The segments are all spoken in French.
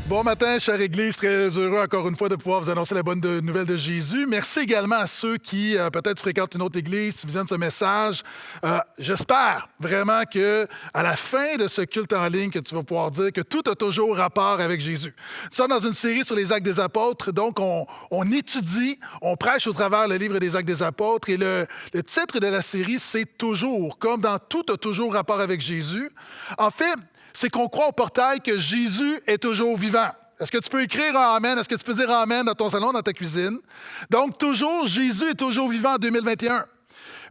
Bon matin, chère Église, très heureux encore une fois de pouvoir vous annoncer la bonne nouvelle de Jésus. Merci également à ceux qui peut-être fréquentent une autre Église, tu visionnes ce message. J'espère vraiment que à la fin de ce culte en ligne, que tu vas pouvoir dire que tout a toujours rapport avec Jésus. Nous sommes dans une série sur les Actes des Apôtres, donc on étudie, on prêche au travers le livre des Actes des Apôtres et le titre de la série, c'est « Toujours », comme dans tout a toujours rapport avec Jésus. En fait, c'est qu'on croit au portail que Jésus est toujours vivant. Est-ce que tu peux écrire un Amen? Est-ce que tu peux dire Amen dans ton salon, dans ta cuisine? Donc, toujours, Jésus est toujours vivant en 2021.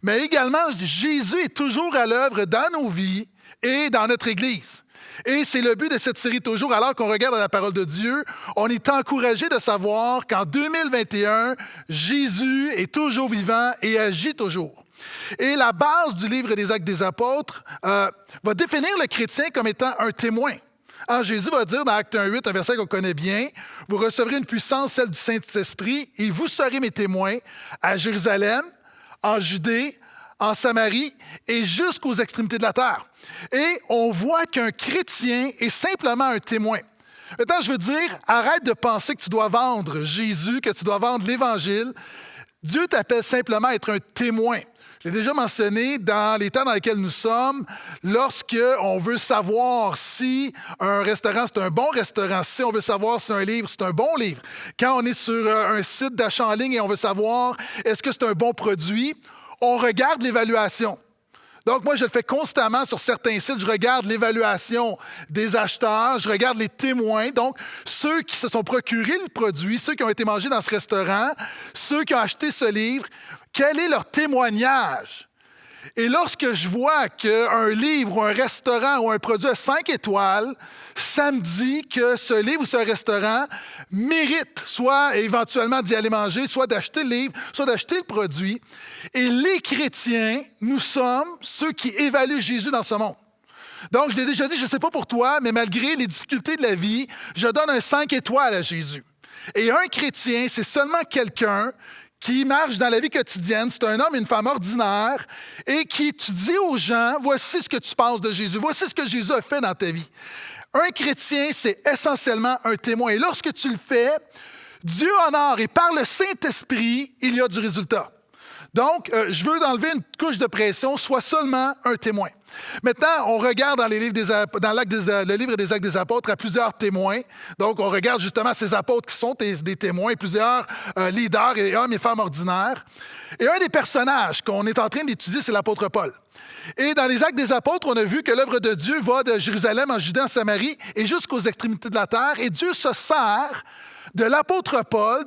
Mais également, Jésus est toujours à l'œuvre dans nos vies et dans notre Église. Et c'est le but de cette série toujours, alors qu'on regarde la parole de Dieu, on est encouragé de savoir qu'en 2021, Jésus est toujours vivant et agit toujours. Et la base du livre des Actes des Apôtres va définir le chrétien comme étant un témoin. Alors, Jésus va dire dans Acte 1:8, un verset qu'on connaît bien, « Vous recevrez une puissance, celle du Saint-Esprit, et vous serez mes témoins à Jérusalem, en Judée, en Samarie et jusqu'aux extrémités de la terre. » Et on voit qu'un chrétien est simplement un témoin. Maintenant, je veux dire, arrête de penser que tu dois vendre Jésus, que tu dois vendre l'Évangile. Dieu t'appelle simplement à être un témoin. Je l'ai déjà mentionné dans les temps dans lesquels nous sommes, lorsqu'on veut savoir si un restaurant, c'est un bon restaurant, si on veut savoir si un livre, c'est un bon livre. Quand on est sur un site d'achat en ligne et on veut savoir est-ce que c'est un bon produit, on regarde l'évaluation. Donc, moi, je le fais constamment sur certains sites. Je regarde l'évaluation des acheteurs, je regarde les témoins, donc ceux qui se sont procurés le produit, ceux qui ont été mangés dans ce restaurant, ceux qui ont acheté ce livre. Quel est leur témoignage? Et lorsque je vois qu'un livre ou un restaurant ou un produit à 5 étoiles, ça me dit que ce livre ou ce restaurant mérite soit éventuellement d'y aller manger, soit d'acheter le livre, soit d'acheter le produit. Et les chrétiens, nous sommes ceux qui évaluent Jésus dans ce monde. Donc, je l'ai déjà dit, je ne sais pas pour toi, mais malgré les difficultés de la vie, je donne un 5 étoiles à Jésus. Et un chrétien, c'est seulement quelqu'un qui marche dans la vie quotidienne, c'est un homme et une femme ordinaires, et qui, tu dis aux gens, voici ce que tu penses de Jésus, voici ce que Jésus a fait dans ta vie. Un chrétien, c'est essentiellement un témoin. Et lorsque tu le fais, Dieu honore, et par le Saint-Esprit, il y a du résultat. Donc, je veux enlever une couche de pression, sois seulement un témoin. Maintenant, on regarde dans le livre des Actes des Apôtres à plusieurs témoins. Donc, on regarde justement ces apôtres qui sont des témoins, plusieurs leaders et hommes et femmes ordinaires. Et un des personnages qu'on est en train d'étudier, c'est l'apôtre Paul. Et dans les Actes des Apôtres, on a vu que l'œuvre de Dieu va de Jérusalem en Judée, en Samarie et jusqu'aux extrémités de la terre. Et Dieu se sert de l'apôtre Paul,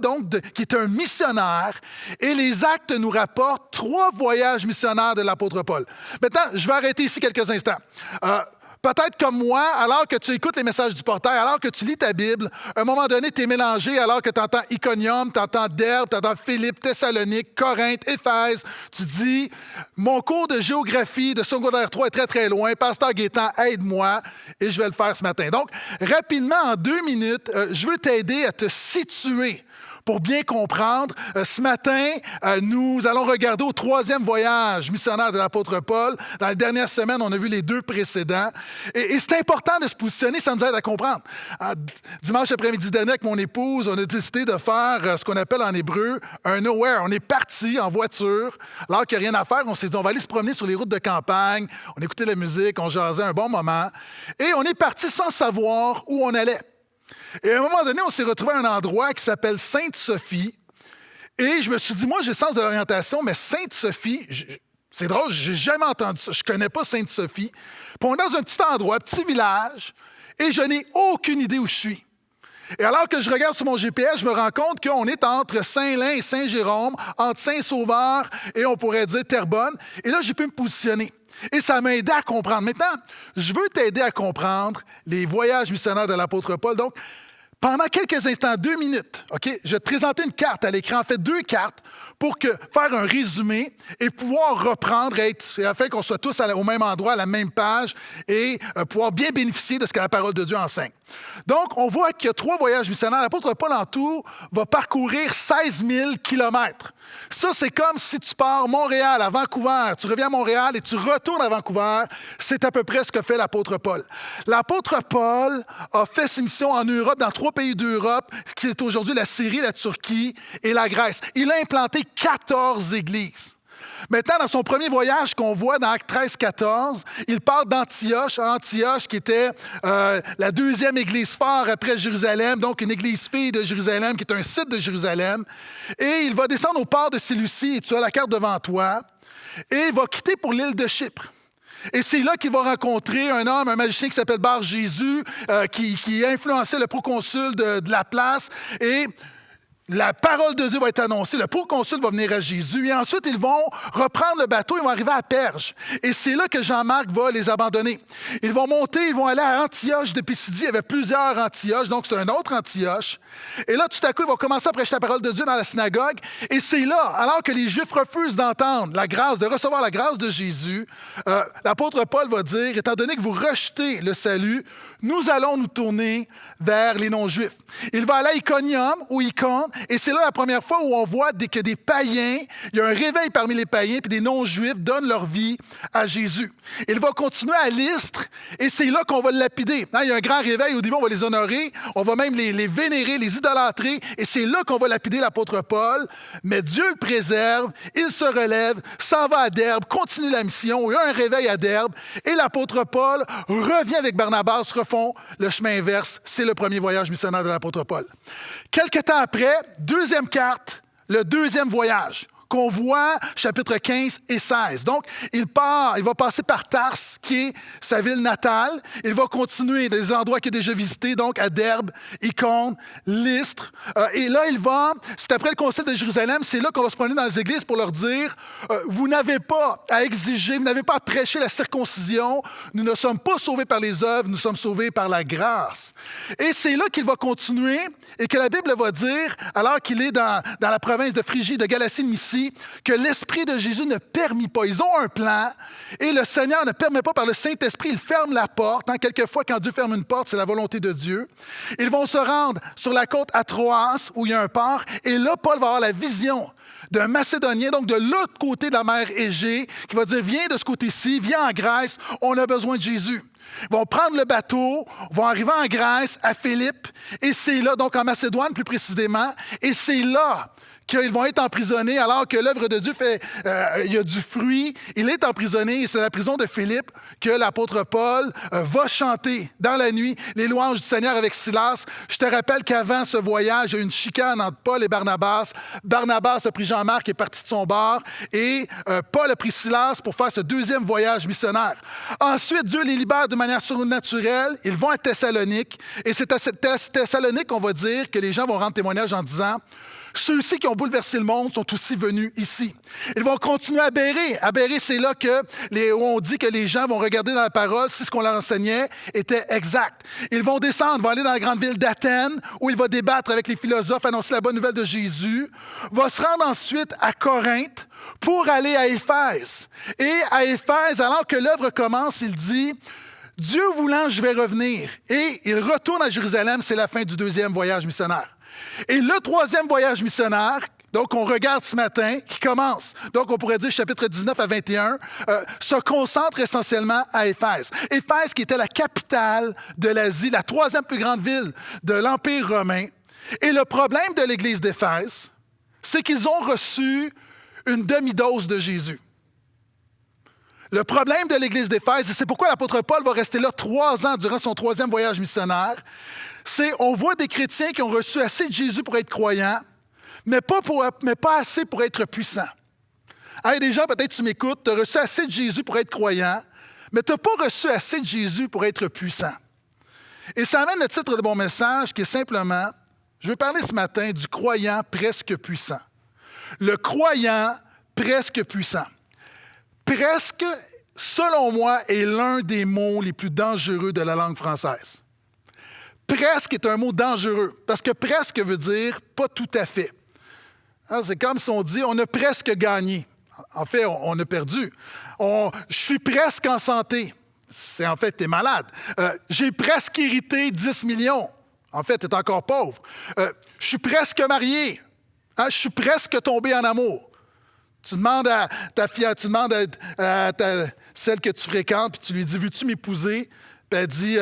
qui est un missionnaire, et les Actes nous rapportent 3 voyages missionnaires de l'apôtre Paul. Maintenant, je vais arrêter ici quelques instants. Peut-être comme moi, alors que tu écoutes les messages du portail, alors que tu lis ta Bible, à un moment donné, tu es mélangé alors que tu entends Iconium, tu entends Derbe, tu entends Philippe, Thessalonique, Corinthe, Éphèse. Tu dis, mon cours de géographie de secondaire 3 est très, très loin. Pasteur Gaétan, aide-moi et je vais le faire ce matin. Donc, rapidement, en 2 minutes, je veux t'aider à te situer. Pour bien comprendre, ce matin, nous allons regarder au 3e voyage missionnaire de l'apôtre Paul. Dans les dernières semaines, on a vu les 2 précédents. Et c'est important de se positionner, ça nous aide à comprendre. Dimanche après-midi dernier, avec mon épouse, on a décidé de faire ce qu'on appelle en hébreu un nowhere. On est parti en voiture, alors qu'il n'y a rien à faire. On s'est dit, on va aller se promener sur les routes de campagne. On écoutait la musique, on jasait un bon moment. Et on est parti sans savoir où on allait. Et à un moment donné, on s'est retrouvé à un endroit qui s'appelle Sainte-Sophie. Et je me suis dit, moi, j'ai le sens de l'orientation, mais Sainte-Sophie, c'est drôle, j'ai jamais entendu ça. Je ne connais pas Sainte-Sophie. Puis on est dans un petit endroit, petit village, et je n'ai aucune idée où je suis. Et alors que je regarde sur mon GPS, je me rends compte qu'on est entre Saint-Lin et Saint-Jérôme, entre Saint-Sauveur et on pourrait dire Terrebonne. Et là, j'ai pu me positionner. Et ça m'a aidé à comprendre. Maintenant, je veux t'aider à comprendre les voyages missionnaires de l'apôtre Paul. Donc, pendant quelques instants, 2 minutes, OK, je vais te présenter une carte à l'écran, en fait 2 cartes, pour faire un résumé et pouvoir reprendre, afin qu'on soit tous au même endroit, à la même page, et pouvoir bien bénéficier de ce que la parole de Dieu enseigne. Donc, on voit qu'il y a 3 voyages missionnaires. L'apôtre Paul, en tout, va parcourir 16 000 kilomètres. Ça, c'est comme si tu pars Montréal à Vancouver, tu reviens à Montréal et tu retournes à Vancouver. C'est à peu près ce que fait l'apôtre Paul. L'apôtre Paul a fait ses missions en Europe, dans 3 pays d'Europe, qui est aujourd'hui la Syrie, la Turquie et la Grèce. Il a implanté 14 églises. Maintenant, dans son premier voyage qu'on voit dans Actes 13-14, il part d'Antioche, Antioche qui était la 2e église phare après Jérusalem, donc une église fille de Jérusalem, qui est un site de Jérusalem. Et il va descendre au port de Séleucie, et tu as la carte devant toi, et il va quitter pour l'île de Chypre. Et c'est là qu'il va rencontrer un homme, un magicien qui s'appelle Bar-Jésus, qui a influencé le proconsul de la place, et la parole de Dieu va être annoncée, le proconsul va venir à Jésus, et ensuite ils vont reprendre le bateau, ils vont arriver à Perge. Et c'est là que Jean-Marc va les abandonner. Ils vont monter, ils vont aller à Antioche de Pisidie. Il y avait plusieurs Antioches, donc c'est un autre Antioche. Et là, tout à coup, ils vont commencer à prêcher la parole de Dieu dans la synagogue. Et c'est là, alors que les Juifs refusent d'entendre la grâce, de recevoir la grâce de Jésus, l'apôtre Paul va dire, étant donné que vous rejetez le salut, nous allons nous tourner vers les non-juifs. Il va aller à Iconium ou Icône, et c'est là la première fois où on voit que des païens, il y a un réveil parmi les païens, puis des non-juifs donnent leur vie à Jésus. Il va continuer à Lystre, et c'est là qu'on va le lapider. Il y a un grand réveil, au début on va les honorer, on va même les vénérer, les idolâtrer, et c'est là qu'on va lapider l'apôtre Paul. Mais Dieu le préserve, il se relève, s'en va à Derbe, continue la mission, il y a un réveil à Derbe, et l'apôtre Paul revient avec Barnabas, refont le chemin inverse. C'est le premier voyage missionnaire de l'apôtre Paul. Quelque temps après, deuxième carte, le deuxième voyage qu'on voit, chapitres 15 et 16. Donc, il va passer par Tarse, qui est sa ville natale. Il va continuer des endroits qu'il a déjà visités, donc à Derbe, Icône, Lystre. Et là, c'est après le concile de Jérusalem, c'est là qu'on va se promener dans les églises pour leur dire, vous n'avez pas à exiger, vous n'avez pas à prêcher la circoncision. Nous ne sommes pas sauvés par les œuvres, nous sommes sauvés par la grâce. Et c'est là qu'il va continuer et que la Bible va dire, alors qu'il est dans la province de Phrygie, de Galatie, de Mysie, que l'Esprit de Jésus ne permet pas. Ils ont un plan et le Seigneur ne permet pas par le Saint-Esprit. Il ferme la porte. Quelquefois, quand Dieu ferme une porte, c'est la volonté de Dieu. Ils vont se rendre sur la côte à Troas, où il y a un port. Et là, Paul va avoir la vision d'un Macédonien, donc de l'autre côté de la mer Égée, qui va dire, viens de ce côté-ci, viens en Grèce, on a besoin de Jésus. Ils vont prendre le bateau, vont arriver en Grèce, à Philippe, et c'est là, donc en Macédoine plus précisément, et c'est là qu'ils vont être emprisonnés alors que l'œuvre de Dieu il y a du fruit. Il est emprisonné et c'est dans la prison de Philippe que l'apôtre Paul va chanter dans la nuit les louanges du Seigneur avec Silas. Je te rappelle qu'avant ce voyage, il y a eu une chicane entre Paul et Barnabas. Barnabas a pris Jean-Marc et est parti de son bord et Paul a pris Silas pour faire ce deuxième voyage missionnaire. Ensuite, Dieu les libère de manière surnaturelle. Ils vont à Thessalonique et c'est à cette Thessalonique qu'on va dire que les gens vont rendre témoignage en disant ceux-ci qui ont bouleversé le monde sont aussi venus ici. Ils vont continuer à Bérée. À Bérée, c'est là où on dit que les gens vont regarder dans la parole si ce qu'on leur enseignait était exact. Ils vont descendre, vont aller dans la grande ville d'Athènes, où il va débattre avec les philosophes, annoncer la bonne nouvelle de Jésus. Va se rendre ensuite à Corinthe pour aller à Éphèse. Et à Éphèse, alors que l'œuvre commence, il dit « Dieu voulant, je vais revenir. » Et il retourne à Jérusalem, c'est la fin du deuxième voyage missionnaire. Et le troisième voyage missionnaire, donc on regarde ce matin, qui commence, donc on pourrait dire chapitre 19 à 21, se concentre essentiellement à Éphèse. Éphèse qui était la capitale de l'Asie, la troisième plus grande ville de l'Empire romain. Et le problème de l'Église d'Éphèse, c'est qu'ils ont reçu une demi-dose de Jésus. Le problème de l'Église d'Éphèse, et c'est pourquoi l'apôtre Paul va rester là 3 ans durant son troisième voyage missionnaire, c'est on voit des chrétiens qui ont reçu assez de Jésus pour être croyants, mais pas assez pour être puissants. Hey, des gens, peut-être tu m'écoutes, tu as reçu assez de Jésus pour être croyant, mais tu n'as pas reçu assez de Jésus pour être puissant. Et ça amène le titre de mon message qui est simplement, je veux parler ce matin du croyant presque puissant. Le croyant presque puissant. Presque, selon moi, est l'un des mots les plus dangereux de la langue française. Presque est un mot dangereux, parce que presque veut dire pas tout à fait. Hein, c'est comme si on dit, on a presque gagné. En fait, on a perdu. Je suis presque en santé. C'est en fait, tu es malade. J'ai presque hérité 10 millions. En fait, tu es encore pauvre. Je suis presque marié. Hein, je suis presque tombé en amour. Tu demandes à ta fille, tu demandes à celle que tu fréquentes, puis tu lui dis, veux-tu m'épouser? Puis elle dit,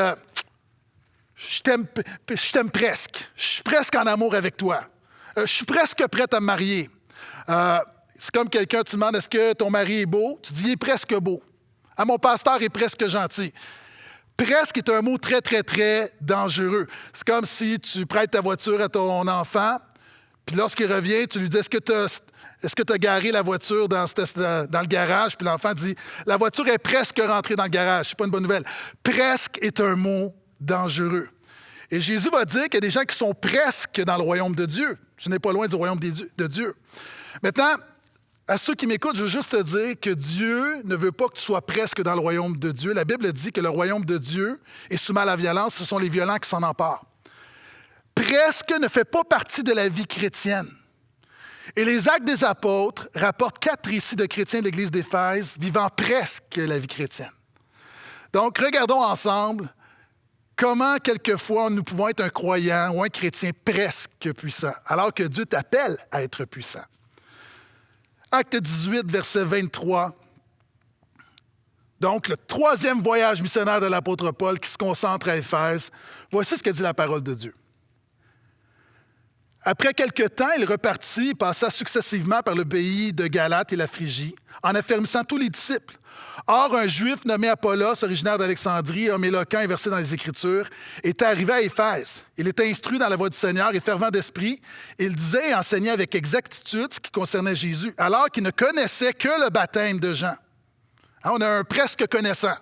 je t'aime presque. Je suis presque en amour avec toi. Je suis presque prête à me marier. C'est comme quelqu'un, tu demandes, est-ce que ton mari est beau? Tu dis, il est presque beau. Ah, mon pasteur est presque gentil. Presque est un mot très, très, très dangereux. C'est comme si tu prêtes ta voiture à ton enfant, puis lorsqu'il revient, tu lui dis, est-ce que tu as garé la voiture dans le garage? Puis l'enfant dit, la voiture est presque rentrée dans le garage. C'est pas une bonne nouvelle. Presque est un mot dangereux. Et Jésus va dire qu'il y a des gens qui sont presque dans le royaume de Dieu. Tu n'es pas loin du royaume de Dieu. Maintenant, à ceux qui m'écoutent, je veux juste te dire que Dieu ne veut pas que tu sois presque dans le royaume de Dieu. La Bible dit que le royaume de Dieu est soumis à la violence. Ce sont les violents qui s'en emparent. Presque ne fait pas partie de la vie chrétienne. Et les Actes des Apôtres rapportent 4 récits de chrétiens de l'Église d'Éphèse vivant presque la vie chrétienne. Donc, regardons ensemble comment, quelquefois, nous pouvons être un croyant ou un chrétien presque puissant, alors que Dieu t'appelle à être puissant. Acte 18, verset 23. Donc, le 3e voyage missionnaire de l'apôtre Paul qui se concentre à Éphèse. Voici ce que dit la parole de Dieu. Après quelque temps, il repartit, passa successivement par le pays de Galate et la Phrygie, en affermissant tous les disciples. Or, un Juif nommé Apollos, originaire d'Alexandrie, homme éloquent et versé dans les Écritures, était arrivé à Éphèse. Il était instruit dans la voie du Seigneur et fervent d'esprit. Il disait et enseignait avec exactitude ce qui concernait Jésus, alors qu'il ne connaissait que le baptême de Jean. Hein, on a un presque connaissant.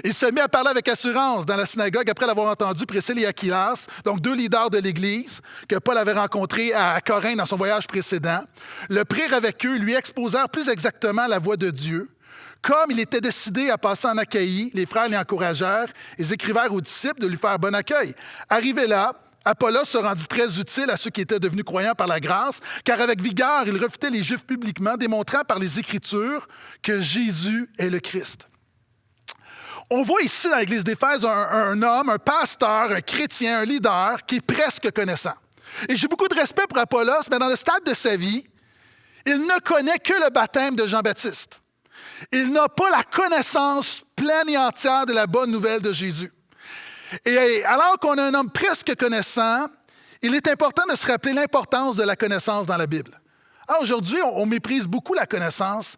Il se mit à parler avec assurance dans la synagogue après l'avoir entendu Priscille et Aquilas, donc 2 leaders de l'Église que Paul avait rencontrés à Corinthe dans son voyage précédent, le prirent avec eux, lui exposèrent plus exactement la voie de Dieu. Comme il était décidé à passer en Achaïe, les frères l'y encouragèrent. Ils écrivèrent aux disciples de lui faire bon accueil. Arrivé là, Apollos se rendit très utile à ceux qui étaient devenus croyants par la grâce, car avec vigueur, il refutait les Juifs publiquement, démontrant par les Écritures que Jésus est le Christ. On voit ici dans l'Église d'Éphèse un homme, un pasteur, un chrétien, un leader qui est presque connaissant. Et j'ai beaucoup de respect pour Apollos, mais dans le stade de sa vie, il ne connaît que le baptême de Jean-Baptiste. Il n'a pas la connaissance pleine et entière de la bonne nouvelle de Jésus. Et alors qu'on a un homme presque connaissant, il est important de se rappeler l'importance de la connaissance dans la Bible. Alors aujourd'hui, on méprise beaucoup la connaissance,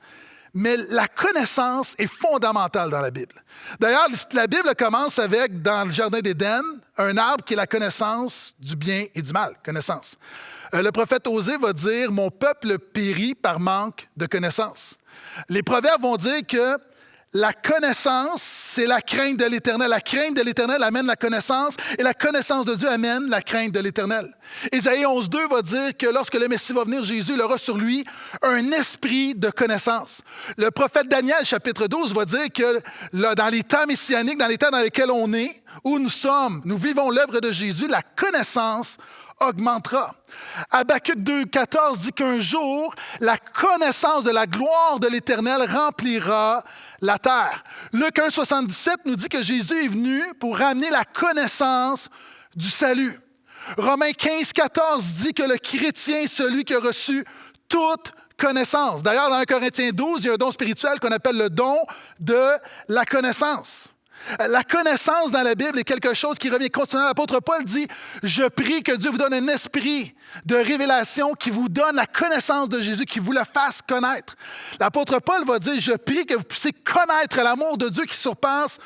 mais la connaissance est fondamentale dans la Bible. D'ailleurs, la Bible commence avec, dans le Jardin d'Éden, un arbre qui est la connaissance du bien et du mal, connaissance. Le prophète Osée va dire « Mon peuple périt par manque de connaissance ». Les proverbes vont dire que la connaissance, c'est la crainte de l'Éternel. La crainte de l'Éternel amène la connaissance et la connaissance de Dieu amène la crainte de l'Éternel. Ésaïe 11.2 va dire que lorsque le Messie va venir, Jésus, il aura sur lui un esprit de connaissance. Le prophète Daniel, chapitre 12, va dire que là, dans les temps messianiques, dans les temps dans lesquels on est, où nous sommes, nous vivons l'œuvre de Jésus, la connaissance augmentera. Habakkuk 2.14 dit qu'un jour, la connaissance de la gloire de l'Éternel remplira la terre. Luc 1.77 nous dit que Jésus est venu pour ramener la connaissance du salut. Romains 15.14 dit que le chrétien est celui qui a reçu toute connaissance. D'ailleurs, dans 1 Corinthiens 12, il y a un don spirituel qu'on appelle le don de la connaissance. La connaissance dans la Bible est quelque chose qui revient continuellement. L'apôtre Paul dit « Je prie que Dieu vous donne un esprit de révélation qui vous donne la connaissance de Jésus, qui vous le fasse connaître. » L'apôtre Paul va dire « Je prie que vous puissiez connaître l'amour de Dieu qui surpasse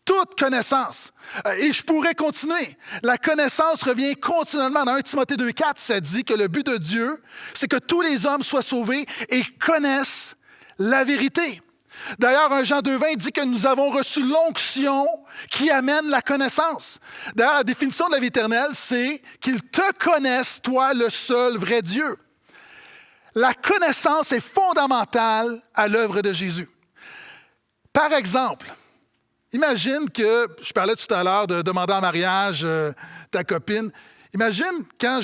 toute connaissance. » Et je pourrais continuer. La connaissance revient continuellement. Dans 1 Timothée 2.4, ça dit que le but de Dieu, c'est que tous les hommes soient sauvés et connaissent la vérité. D'ailleurs, 1 Jean 2.20 dit que nous avons reçu l'onction qui amène la connaissance. D'ailleurs, la définition de la vie éternelle, c'est qu'ils te connaissent, toi, le seul vrai Dieu. La connaissance est fondamentale à l'œuvre de Jésus. Par exemple, imagine que, je parlais tout à l'heure de demander en mariage ta copine, Imagine quand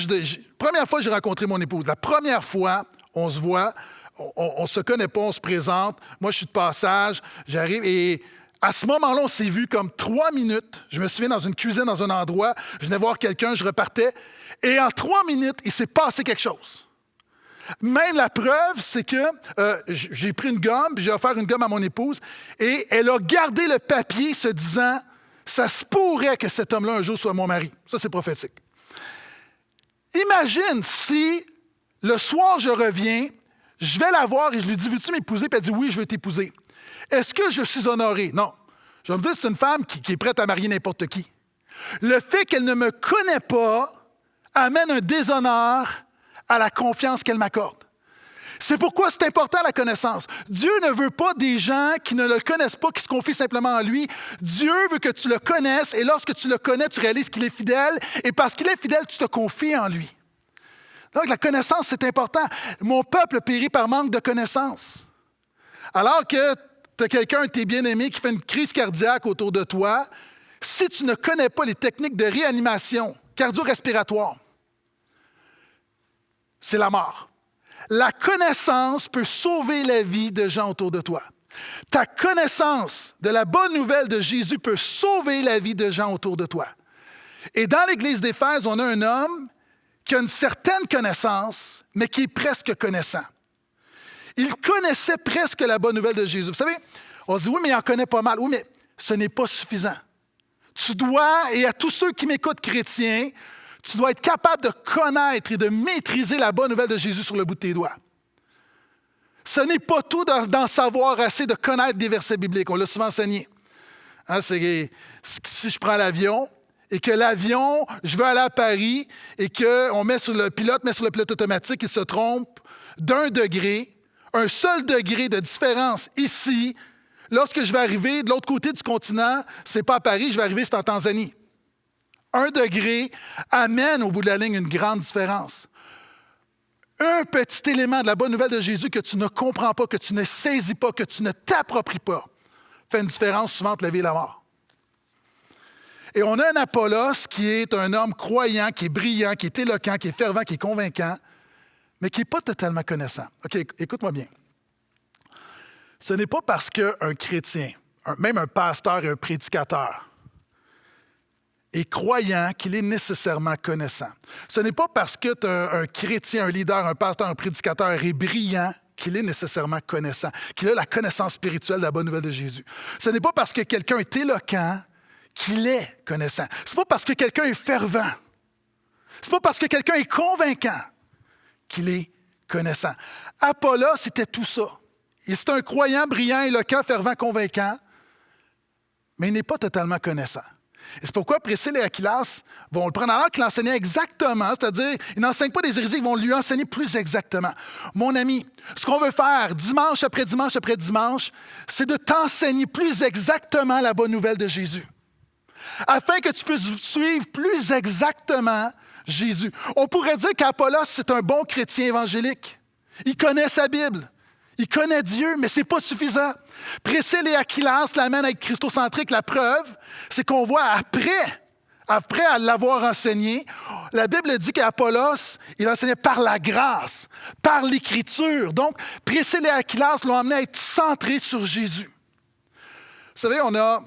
première fois que j'ai rencontré mon épouse, la première fois, on se voit, on ne se connaît pas, on se présente. Moi, je suis de passage, j'arrive et à ce moment-là, on s'est vu comme 3 minutes. Je me souviens dans une cuisine, dans un endroit, je venais voir quelqu'un, je repartais. Et en 3 minutes, il s'est passé quelque chose. Même la preuve, c'est que j'ai pris une gomme, puis j'ai offert une gomme à mon épouse, et elle a gardé le papier se disant « Ça se pourrait que cet homme-là un jour soit mon mari. » Ça, c'est prophétique. Imagine si le soir, je reviens, je vais la voir et je lui dis « Veux-tu m'épouser? » Puis elle dit « Oui, je veux t'épouser. » Est-ce que je suis honoré? Non. Je vais me dire c'est une femme qui est prête à marier n'importe qui. Le fait qu'elle ne me connaît pas amène un déshonneur à la confiance qu'elle m'accorde. C'est pourquoi c'est important la connaissance. Dieu ne veut pas des gens qui ne le connaissent pas, qui se confient simplement en lui. Dieu veut que tu le connaisses et lorsque tu le connais, tu réalises qu'il est fidèle et parce qu'il est fidèle, tu te confies en lui. Donc la connaissance, c'est important. Mon peuple périt par manque de connaissance. Alors que tu as quelqu'un, tes bien-aimés, qui fait une crise cardiaque autour de toi, si tu ne connais pas les techniques de réanimation cardio-respiratoire, c'est la mort. La connaissance peut sauver la vie de gens autour de toi. Ta connaissance de la bonne nouvelle de Jésus peut sauver la vie de gens autour de toi. Et dans l'Église d'Éphèse, on a un homme qui a une certaine connaissance, mais qui est presque connaissant. Il connaissait presque la bonne nouvelle de Jésus. Vous savez, on se dit, oui, mais il en connaît pas mal. Oui, mais ce n'est pas suffisant. Tu dois, et à tous ceux qui m'écoutent chrétiens, tu dois être capable de connaître et de maîtriser la bonne nouvelle de Jésus sur le bout de tes doigts. Ce n'est pas tout d'en savoir assez, de connaître des versets bibliques. On l'a souvent enseigné. Hein, si je prends l'avion et que l'avion, je veux aller à Paris et que le pilote met sur le pilote automatique, il se trompe d'1 degré, un seul degré de différence ici, lorsque je vais arriver de l'autre côté du continent, ce n'est pas à Paris, je vais arriver, c'est en Tanzanie. 1 degré amène au bout de la ligne une grande différence. Un petit élément de la bonne nouvelle de Jésus que tu ne comprends pas, que tu ne saisis pas, que tu ne t'appropries pas, fait une différence souvent entre la vie et la mort. Et on a un Apollos qui est un homme croyant, qui est brillant, qui est éloquent, qui est fervent, qui est convaincant, mais qui n'est pas totalement connaissant. OK, écoute-moi bien. Ce n'est pas parce qu'un chrétien, même un pasteur et un prédicateur, est croyant qu'il est nécessairement connaissant. Ce n'est pas parce que tu as un chrétien, un leader, un pasteur, un prédicateur est brillant qu'il est nécessairement connaissant, qu'il a la connaissance spirituelle de la bonne nouvelle de Jésus. Ce n'est pas parce que quelqu'un est éloquent qu'il est connaissant. Ce n'est pas parce que quelqu'un est fervent. Ce n'est pas parce que quelqu'un est convaincant qu'il est connaissant. Apollos, c'était tout ça. C'est un croyant, brillant, éloquent, fervent, convaincant, mais il n'est pas totalement connaissant. Et c'est pourquoi Priscille et Aquilas vont le prendre alors qu'il enseignait exactement, c'est-à-dire, ils n'enseignent pas des hérésies, ils vont lui enseigner plus exactement. Mon ami, ce qu'on veut faire dimanche après dimanche après dimanche, c'est de t'enseigner plus exactement la bonne nouvelle de Jésus, afin que tu puisses suivre plus exactement Jésus. On pourrait dire qu'Apollos, c'est un bon chrétien évangélique. Il connaît sa Bible. Il connaît Dieu, mais ce n'est pas suffisant. Priscille et Aquilas l'amènent à être christocentrique. La preuve, c'est qu'on voit après à l'avoir enseigné, la Bible dit qu'Apollos, il enseignait par la grâce, par l'Écriture. Donc, Priscille et Aquilas l'ont amené à être centré sur Jésus. Vous savez, on a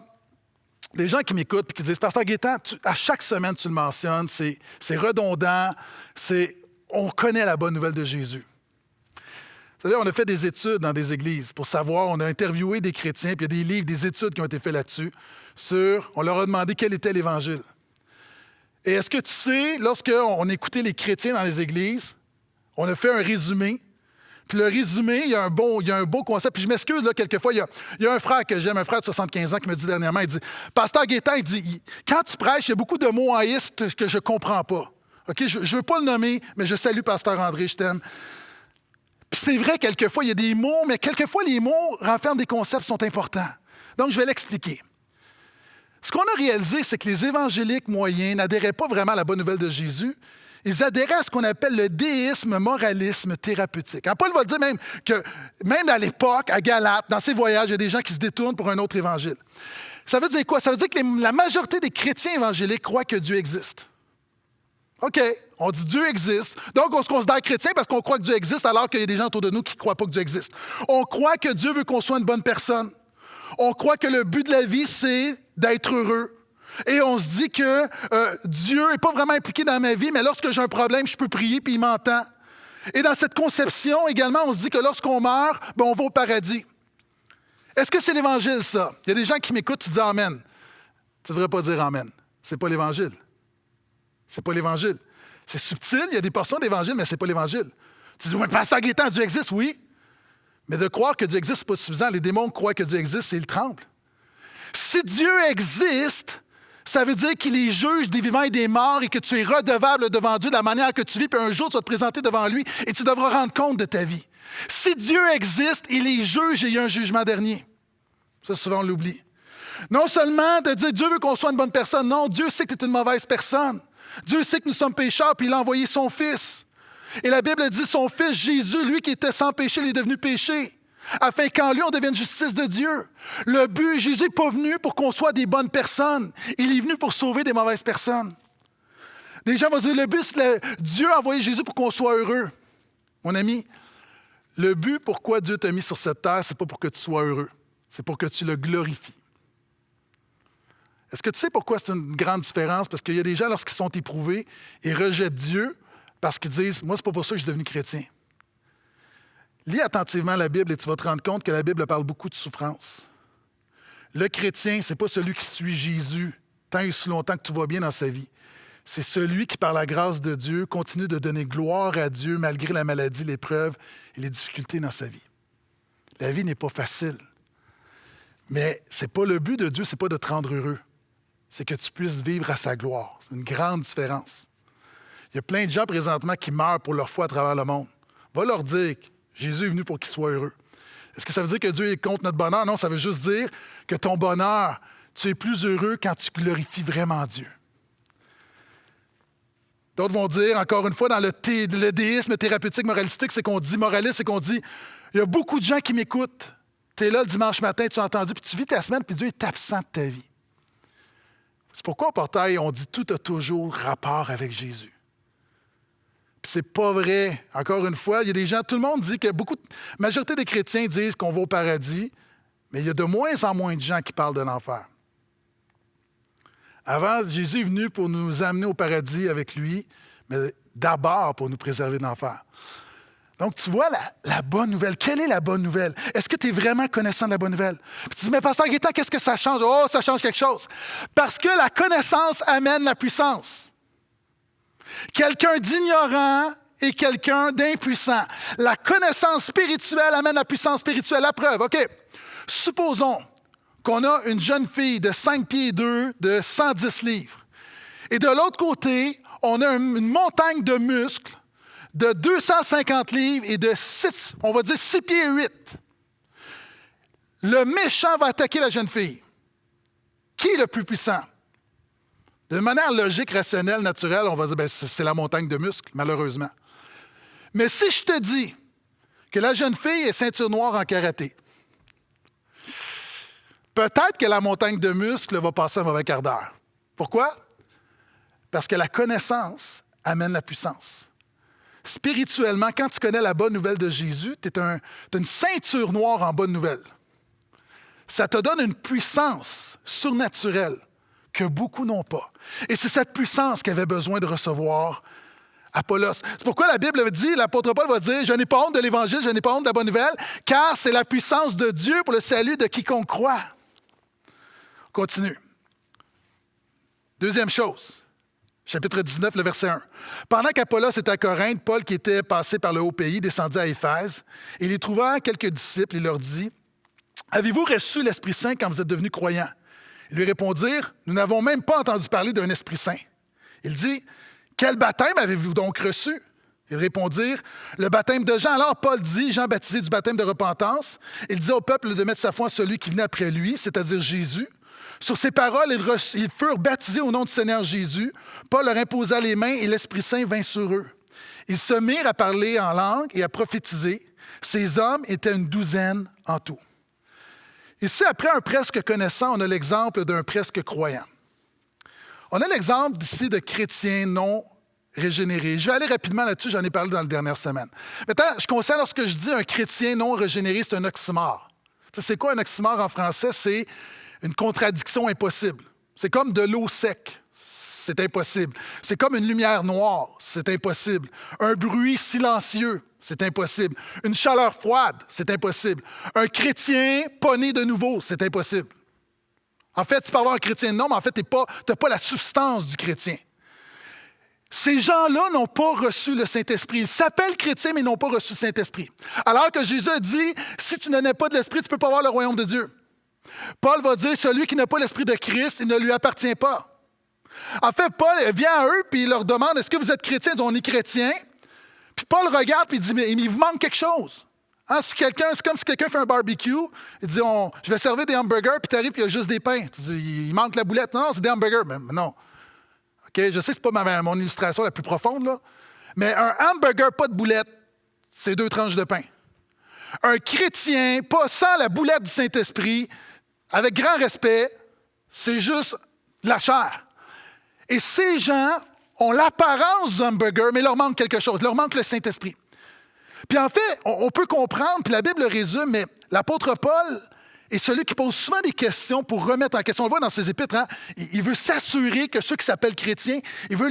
des gens qui m'écoutent et qui disent « Pasteur Gaétan, à chaque semaine, tu le mentionnes, c'est redondant, on connaît la bonne nouvelle de Jésus. » Vous savez, on a fait des études dans des églises pour savoir, on a interviewé des chrétiens, puis il y a des livres, des études qui ont été faits là-dessus, on leur a demandé quel était l'Évangile. Et est-ce que tu sais, lorsqu'on écoutait les chrétiens dans les églises, on a fait un résumé, puis le résumé, il y a un beau concept, puis je m'excuse, là, quelquefois, il y a un frère que j'aime, un frère de 75 ans qui me dit dernièrement, il dit, « Pasteur Gaétan, il dit, quand tu prêches, il y a beaucoup de mots haïstes que je ne comprends pas. OK, je ne veux pas le nommer, mais je salue Pasteur André, je t'aime. » Puis c'est vrai, quelquefois, il y a des mots, mais quelquefois, les mots renferment des concepts qui sont importants. Donc, je vais l'expliquer. Ce qu'on a réalisé, c'est que les évangéliques moyens n'adhéraient pas vraiment à la bonne nouvelle de Jésus. Ils adhéraient à ce qu'on appelle le déisme, moralisme thérapeutique. Paul va dire même que, même à l'époque, à Galate, dans ses voyages, il y a des gens qui se détournent pour un autre évangile. Ça veut dire quoi? Ça veut dire que la majorité des chrétiens évangéliques croient que Dieu existe. OK, on dit Dieu existe. Donc, on se considère chrétien parce qu'on croit que Dieu existe alors qu'il y a des gens autour de nous qui ne croient pas que Dieu existe. On croit que Dieu veut qu'on soit une bonne personne. On croit que le but de la vie, c'est d'être heureux. Et on se dit que Dieu n'est pas vraiment impliqué dans ma vie, mais lorsque j'ai un problème, je peux prier puis il m'entend. Et dans cette conception, également, on se dit que lorsqu'on meurt, on va au paradis. Est-ce que c'est l'Évangile, ça? Il y a des gens qui m'écoutent, tu dis Amen. Tu ne devrais pas dire Amen. Ce n'est pas l'Évangile. C'est pas l'Évangile. C'est subtil, il y a des portions d'Évangile, mais ce n'est pas l'Évangile. Tu dis, mais Pasteur Gaétan, Dieu existe, oui. Mais de croire que Dieu existe, ce n'est pas suffisant. Les démons croient que Dieu existe et ils tremblent. Si Dieu existe, ça veut dire qu'il est juge des vivants et des morts et que tu es redevable devant Dieu de la manière que tu vis, puis un jour, tu vas te présenter devant lui et tu devras rendre compte de ta vie. Si Dieu existe, il est juge et il y a un jugement dernier. Ça, souvent, on l'oublie. Non seulement de dire Dieu veut qu'on soit une bonne personne, non, Dieu sait que tu es une mauvaise personne. Dieu sait que nous sommes pécheurs, puis il a envoyé son Fils. Et la Bible dit son Fils Jésus, lui qui était sans péché, il est devenu péché, afin qu'en lui, on devienne justice de Dieu. Le but, Jésus n'est pas venu pour qu'on soit des bonnes personnes. Il est venu pour sauver des mauvaises personnes. Des gens vont dire, le but, c'est Dieu a envoyé Jésus pour qu'on soit heureux. Mon ami, le but pourquoi Dieu t'a mis sur cette terre, ce n'est pas pour que tu sois heureux. C'est pour que tu le glorifies. Est-ce que tu sais pourquoi c'est une grande différence? Parce qu'il y a des gens, lorsqu'ils sont éprouvés, ils rejettent Dieu parce qu'ils disent « Moi, c'est pas pour ça que je suis devenu chrétien. » Lis attentivement la Bible et tu vas te rendre compte que la Bible parle beaucoup de souffrance. Le chrétien, ce n'est pas celui qui suit Jésus tant et si longtemps que tout va bien dans sa vie. C'est celui qui, par la grâce de Dieu, continue de donner gloire à Dieu malgré la maladie, l'épreuve et les difficultés dans sa vie. La vie n'est pas facile. Mais ce n'est pas le but de Dieu, ce n'est pas de te rendre heureux. C'est que tu puisses vivre à sa gloire. C'est une grande différence. Il y a plein de gens présentement qui meurent pour leur foi à travers le monde. Va leur dire que Jésus est venu pour qu'ils soient heureux. Est-ce que ça veut dire que Dieu est contre notre bonheur? Non, ça veut juste dire que ton bonheur, tu es plus heureux quand tu glorifies vraiment Dieu. D'autres vont dire, encore une fois, dans le déisme thérapeutique moralistique, c'est qu'on dit moraliste, c'est qu'on dit, il y a beaucoup de gens qui m'écoutent. Tu es là le dimanche matin, tu as entendu, puis tu vis ta semaine, puis Dieu est absent de ta vie. C'est pourquoi au portail, on dit tout a toujours rapport avec Jésus. Puis c'est pas vrai. Encore une fois, il y a des gens, tout le monde dit que la majorité des chrétiens disent qu'on va au paradis, mais il y a de moins en moins de gens qui parlent de l'enfer. Avant, Jésus est venu pour nous amener au paradis avec lui, mais d'abord pour nous préserver de l'enfer. Donc, tu vois la bonne nouvelle. Quelle est la bonne nouvelle? Est-ce que tu es vraiment connaissant de la bonne nouvelle? Puis tu dis, mais Pasteur Gaétan, qu'est-ce que ça change? Oh, ça change quelque chose. Parce que la connaissance amène la puissance. Quelqu'un d'ignorant et quelqu'un d'impuissant. La connaissance spirituelle amène la puissance spirituelle. La preuve, OK. Supposons qu'on a une jeune fille de 5 pieds 2 de 110 livres. Et de l'autre côté, on a une montagne de muscles de 250 livres et de 6 pieds 8. Le méchant va attaquer la jeune fille. Qui est le plus puissant? De manière logique, rationnelle, naturelle, on va dire c'est la montagne de muscles, malheureusement. Mais si je te dis que la jeune fille est ceinture noire en karaté, peut-être que la montagne de muscles va passer un mauvais quart d'heure. Pourquoi? Parce que la connaissance amène la puissance. Spirituellement, quand tu connais la bonne nouvelle de Jésus, tu as une ceinture noire en bonne nouvelle. Ça te donne une puissance surnaturelle que beaucoup n'ont pas. Et c'est cette puissance qu'avait besoin de recevoir Apollos. C'est pourquoi la Bible dit, l'apôtre Paul va dire, « Je n'ai pas honte de l'Évangile, je n'ai pas honte de la bonne nouvelle, car c'est la puissance de Dieu pour le salut de quiconque croit. » On continue. Deuxième chose. Chapitre 19, le verset 1. Pendant qu'Apollos était à Corinthe, Paul, qui était passé par le haut pays, descendit à Éphèse, et il y trouva quelques disciples et leur dit, « Avez-vous reçu l'Esprit Saint quand vous êtes devenus croyants? » Ils lui répondirent, « Nous n'avons même pas entendu parler d'un Esprit Saint. » Il dit, « Quel baptême avez-vous donc reçu? » Ils répondirent, « Le baptême de Jean. » Alors Paul dit, Jean baptisé du baptême de repentance. Il dit au peuple de mettre sa foi en celui qui venait après lui, c'est-à-dire Jésus. Sur ces paroles, ils furent baptisés au nom du Seigneur Jésus. Paul leur imposa les mains et l'Esprit Saint vint sur eux. Ils se mirent à parler en langue et à prophétiser. Ces hommes étaient une douzaine en tout. Ici, après un presque connaissant, on a l'exemple d'un presque croyant. On a l'exemple ici de chrétiens non régénéré. Je vais aller rapidement là-dessus, j'en ai parlé dans la dernière semaine. Maintenant, je considère lorsque je dis un chrétien non régénéré, c'est un oxymore. Tu sais, c'est quoi un oxymore en français? C'est une contradiction impossible. C'est comme de l'eau sec. C'est impossible. C'est comme une lumière noire. C'est impossible. Un bruit silencieux. C'est impossible. Une chaleur froide. C'est impossible. Un chrétien pas né de nouveau. C'est impossible. En fait, tu peux avoir un chrétien non, mais en fait, tu n'as pas la substance du chrétien. Ces gens-là n'ont pas reçu le Saint-Esprit. Ils s'appellent chrétiens, mais ils n'ont pas reçu le Saint-Esprit. Alors que Jésus a dit, si tu n'en as pas de l'Esprit, tu ne peux pas avoir le royaume de Dieu. Paul va dire, celui qui n'a pas l'Esprit de Christ, il ne lui appartient pas. En fait, Paul vient à eux et il leur demande, est-ce que vous êtes chrétiens? Ils disent, on est chrétiens. Puis Paul regarde et il dit, mais il vous manque quelque chose. Hein, c'est comme si quelqu'un fait un barbecue, il dit, je vais servir des hamburgers, puis tu arrives et il y a juste des pains. Tu dis, il manque la boulette. Non, c'est des hamburgers. Mais non. Okay? Je sais que ce n'est pas mon illustration la plus profonde, là. Mais un hamburger, pas de boulette, c'est 2 tranches de pain. Un chrétien, pas sans la boulette du Saint-Esprit, avec grand respect, c'est juste de la chair. Et ces gens ont l'apparence du hamburger, mais il leur manque quelque chose. Il leur manque le Saint-Esprit. Puis en fait, on peut comprendre, puis la Bible le résume, mais l'apôtre Paul est celui qui pose souvent des questions pour remettre en question. On le voit dans ses épîtres, hein? Il veut s'assurer que ceux qui s'appellent chrétiens, il veut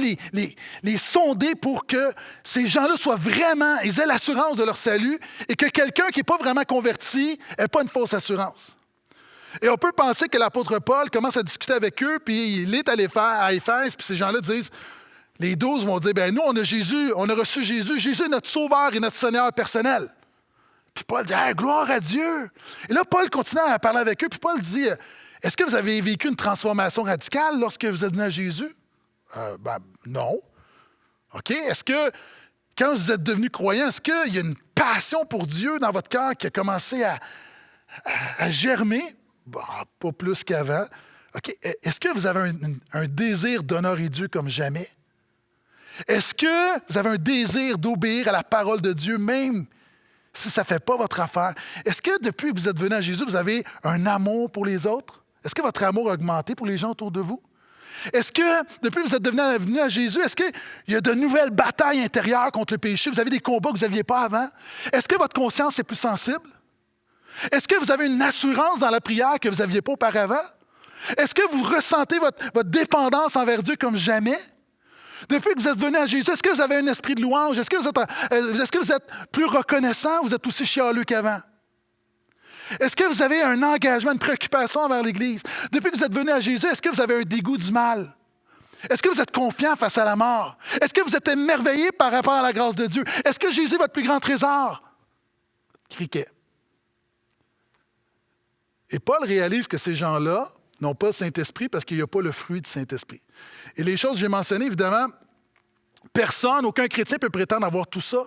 les sonder pour que ces gens-là soient vraiment, ils aient l'assurance de leur salut et que quelqu'un qui n'est pas vraiment converti n'ait pas une fausse assurance. Et on peut penser que l'apôtre Paul commence à discuter avec eux, puis il est allé faire à Éphèse, puis ces gens-là disent, les 12 vont dire, bien nous, on a Jésus, on a reçu Jésus, Jésus est notre sauveur et notre Seigneur personnel. Puis Paul dit, hey, gloire à Dieu. Et là, Paul continue à parler avec eux, puis Paul dit, est-ce que vous avez vécu une transformation radicale lorsque vous êtes venu à Jésus? Non. OK, est-ce que, quand vous êtes devenu croyant, est-ce qu'il y a une passion pour Dieu dans votre cœur qui a commencé à germer? Pas plus qu'avant. OK. Est-ce que vous avez un désir d'honorer Dieu comme jamais? Est-ce que vous avez un désir d'obéir à la parole de Dieu, même si ça ne fait pas votre affaire? Est-ce que depuis que vous êtes venu à Jésus, vous avez un amour pour les autres? Est-ce que votre amour a augmenté pour les gens autour de vous? Est-ce que depuis que vous êtes venu à Jésus, est-ce qu'il y a de nouvelles batailles intérieures contre le péché? Vous avez des combats que vous n'aviez pas avant? Est-ce que votre conscience est plus sensible? Est-ce que vous avez une assurance dans la prière que vous n'aviez pas auparavant? Est-ce que vous ressentez votre dépendance envers Dieu comme jamais? Depuis que vous êtes venu à Jésus, est-ce que vous avez un esprit de louange? Est-ce que vous êtes plus reconnaissant ou vous êtes aussi chialeux qu'avant? Est-ce que vous avez un engagement, une préoccupation envers l'Église? Depuis que vous êtes venu à Jésus, est-ce que vous avez un dégoût du mal? Est-ce que vous êtes confiant face à la mort? Est-ce que vous êtes émerveillé par rapport à la grâce de Dieu? Est-ce que Jésus est votre plus grand trésor? Criquet. Et Paul réalise que ces gens-là n'ont pas le Saint-Esprit parce qu'il n'y a pas le fruit du Saint-Esprit. Et les choses que j'ai mentionnées, évidemment, personne, aucun chrétien peut prétendre avoir tout ça,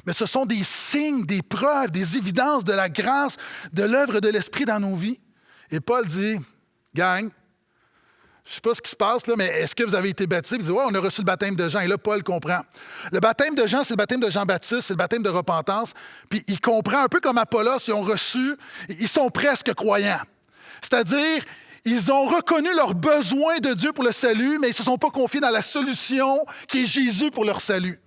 mais ce sont des signes, des preuves, des évidences de la grâce, de l'œuvre de l'Esprit dans nos vies. Et Paul dit, gang, je ne sais pas ce qui se passe, là, mais est-ce que vous avez été baptisés? Il dit, ouais, on a reçu le baptême de Jean. Et là, Paul comprend. Le baptême de Jean, c'est le baptême de Jean-Baptiste, c'est le baptême de repentance. Puis il comprend, un peu comme Apollos, ils ont reçu, ils sont presque croyants. C'est-à-dire, ils ont reconnu leur besoin de Dieu pour le salut, mais ils ne se sont pas confiés dans la solution qui est Jésus pour leur salut.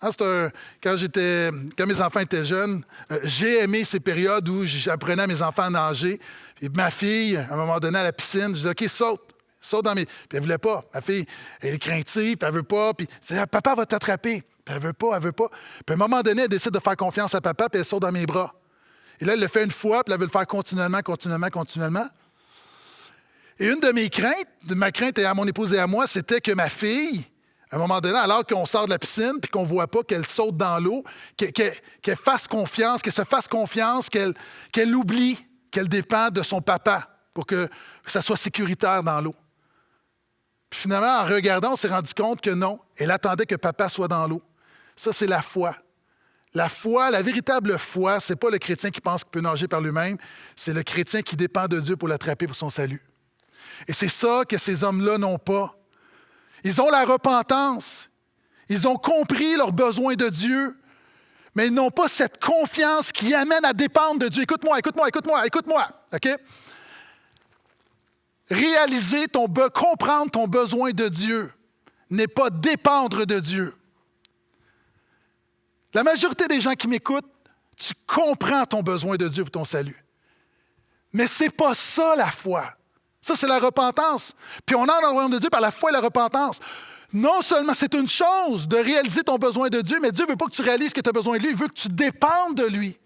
Quand mes enfants étaient jeunes, j'ai aimé ces périodes où j'apprenais à mes enfants à nager. Et ma fille, à un moment donné, à la piscine, je disais, OK, saute dans mes... Puis elle ne voulait pas. Ma fille, elle est craintive, puis elle ne veut pas. Puis je disais, papa va t'attraper. Puis elle ne veut pas. Puis à un moment donné, elle décide de faire confiance à papa, puis elle saute dans mes bras. Et là, elle le fait une fois, puis elle veut le faire continuellement. Et une de mes craintes, ma crainte à mon épouse et à moi, c'était que ma fille, à un moment donné, alors qu'on sort de la piscine puis qu'on ne voit pas qu'elle saute dans l'eau, qu'elle fasse confiance, qu'elle se fasse confiance, qu'elle oublie qu'elle dépend de son papa pour que ça soit sécuritaire dans l'eau. Puis finalement, en regardant, on s'est rendu compte que non, elle attendait que papa soit dans l'eau. Ça, c'est la foi. La foi, la véritable foi, ce n'est pas le chrétien qui pense qu'il peut nager par lui-même, c'est le chrétien qui dépend de Dieu pour l'attraper pour son salut. Et c'est ça que ces hommes-là n'ont pas. Ils ont la repentance. Ils ont compris leurs besoins de Dieu, mais ils n'ont pas cette confiance qui amène à dépendre de Dieu. Écoute-moi. OK? Comprendre ton besoin de Dieu n'est pas dépendre de Dieu. La majorité des gens qui m'écoutent, tu comprends ton besoin de Dieu pour ton salut. Mais ce n'est pas ça la foi. Ça, c'est la repentance. Puis on entre dans le royaume de Dieu par la foi et la repentance. Non seulement c'est une chose de réaliser ton besoin de Dieu, mais Dieu ne veut pas que tu réalises que tu as besoin de lui, il veut que tu dépendes de lui.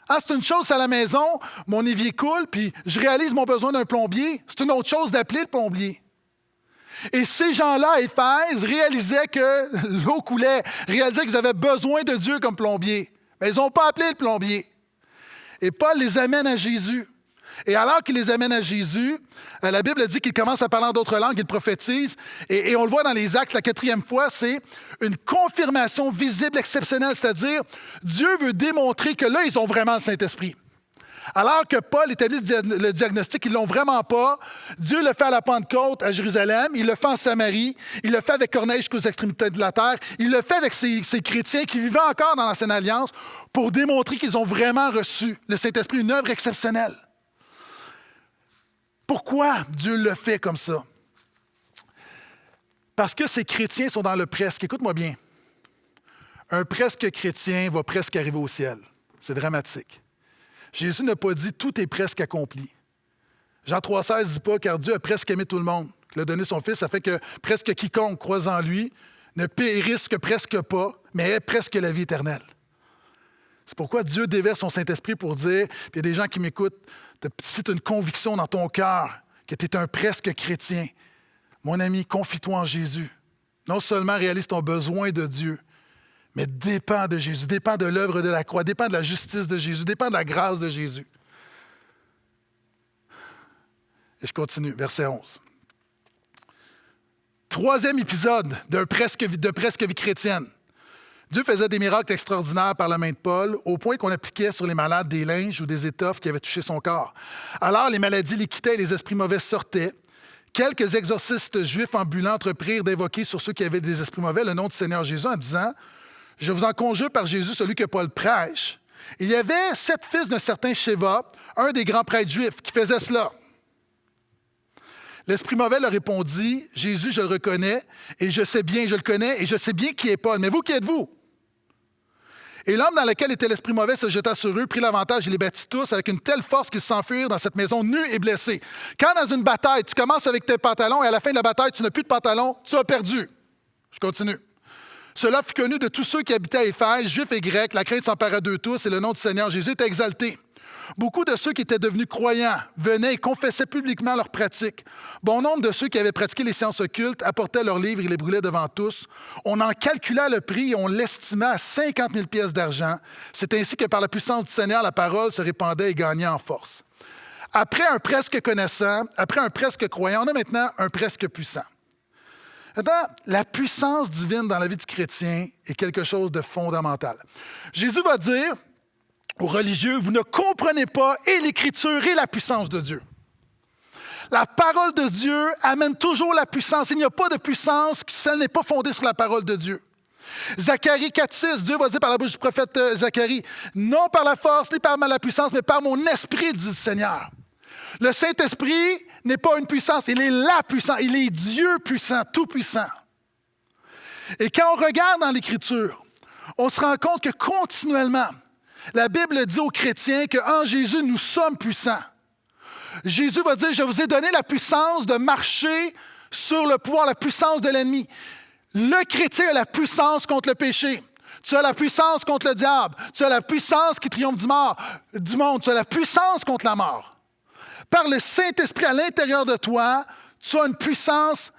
C'est une chose, c'est à la maison, mon évier coule, puis je réalise mon besoin d'un plombier. C'est une autre chose d'appeler le plombier. Et ces gens-là, à Éphèse, réalisaient que l'eau coulait, réalisaient qu'ils avaient besoin de Dieu comme plombier. Mais ils n'ont pas appelé le plombier. Et Paul les amène à Jésus. Et alors qu'il les amène à Jésus, la Bible dit qu'il commence à parler en d'autres langues, il prophétise. Et on le voit dans les Actes, la 4e fois, c'est une confirmation visible, exceptionnelle. C'est-à-dire, Dieu veut démontrer que là, ils ont vraiment le Saint-Esprit. Alors que Paul établit le diagnostic, ils ne l'ont vraiment pas. Dieu le fait à la Pentecôte à Jérusalem, il le fait en Samarie, il le fait avec Corneille jusqu'aux extrémités de la terre, il le fait avec ces chrétiens qui vivaient encore dans l'Ancienne Alliance pour démontrer qu'ils ont vraiment reçu le Saint-Esprit, une œuvre exceptionnelle. Pourquoi Dieu le fait comme ça? Parce que ces chrétiens sont dans le presque. Écoute-moi bien. Un presque chrétien va presque arriver au ciel. C'est dramatique. Jésus n'a pas dit « tout est presque accompli ». Jean 3,16 ne dit pas « car Dieu a presque aimé tout le monde ». Il a donné son Fils, ça fait que presque quiconque croise en lui ne périsse que presque pas, mais ait presque la vie éternelle. C'est pourquoi Dieu déverse son Saint-Esprit pour dire, puis il y a des gens qui m'écoutent, si tu as une conviction dans ton cœur que tu es un presque chrétien, mon ami, confie-toi en Jésus. Non seulement réalise ton besoin de Dieu, mais dépend de Jésus, dépend de l'œuvre de la croix, dépend de la justice de Jésus, dépend de la grâce de Jésus. Et je continue, verset 11. 3e épisode de presque vie chrétienne. Dieu faisait des miracles extraordinaires par la main de Paul, au point qu'on appliquait sur les malades des linges ou des étoffes qui avaient touché son corps. Alors, les maladies les quittaient et les esprits mauvais sortaient. Quelques exorcistes juifs ambulants entreprirent d'évoquer sur ceux qui avaient des esprits mauvais le nom du Seigneur Jésus en disant « Je vous en conjure par Jésus, celui que Paul prêche. » Il y avait 7 fils d'un certain Sheva, un des grands prêtres juifs, qui faisait cela. L'esprit mauvais leur répondit « Jésus, je le reconnais, et je sais bien, je le connais, et je sais bien qui est Paul. Mais vous, qui êtes-vous? » Et l'homme dans lequel était l'esprit mauvais se jeta sur eux, prit l'avantage et les battit tous avec une telle force qu'ils s'enfuirent dans cette maison nus et blessés. Quand dans une bataille, tu commences avec tes pantalons et à la fin de la bataille, tu n'as plus de pantalons, tu as perdu. Je continue. Cela fut connu de tous ceux qui habitaient à Éphèse, juifs et grecs. La crainte s'empara d'eux tous et le nom du Seigneur Jésus était exalté. Beaucoup de ceux qui étaient devenus croyants venaient et confessaient publiquement leurs pratiques. Bon nombre de ceux qui avaient pratiqué les sciences occultes apportaient leurs livres et les brûlaient devant tous. On en calcula le prix et on l'estima à 50 000 pièces d'argent. C'est ainsi que par la puissance du Seigneur, la parole se répandait et gagnait en force. Après un presque connaissant, après un presque croyant, on a maintenant un presque puissant. Maintenant, la puissance divine dans la vie du chrétien est quelque chose de fondamental. Jésus va dire aux religieux, vous ne comprenez pas et l'Écriture et la puissance de Dieu. La parole de Dieu amène toujours la puissance. Il n'y a pas de puissance si elle n'est pas fondée sur la parole de Dieu. Zacharie 4,6, Dieu va dire par la bouche du prophète Zacharie, non par la force ni par la puissance, mais par mon esprit, dit le Seigneur. Le Saint-Esprit n'est pas une puissance, il est la puissance, il est Dieu puissant, tout puissant. Et quand on regarde dans l'Écriture, on se rend compte que continuellement, la Bible dit aux chrétiens qu'en Jésus, nous sommes puissants. Jésus va dire, je vous ai donné la puissance de marcher sur le pouvoir, la puissance de l'ennemi. Le chrétien a la puissance contre le péché. Tu as la puissance contre le diable. Tu as la puissance qui triomphe du monde. Tu as la puissance contre la mort. Par le Saint-Esprit à l'intérieur de toi, tu as une puissance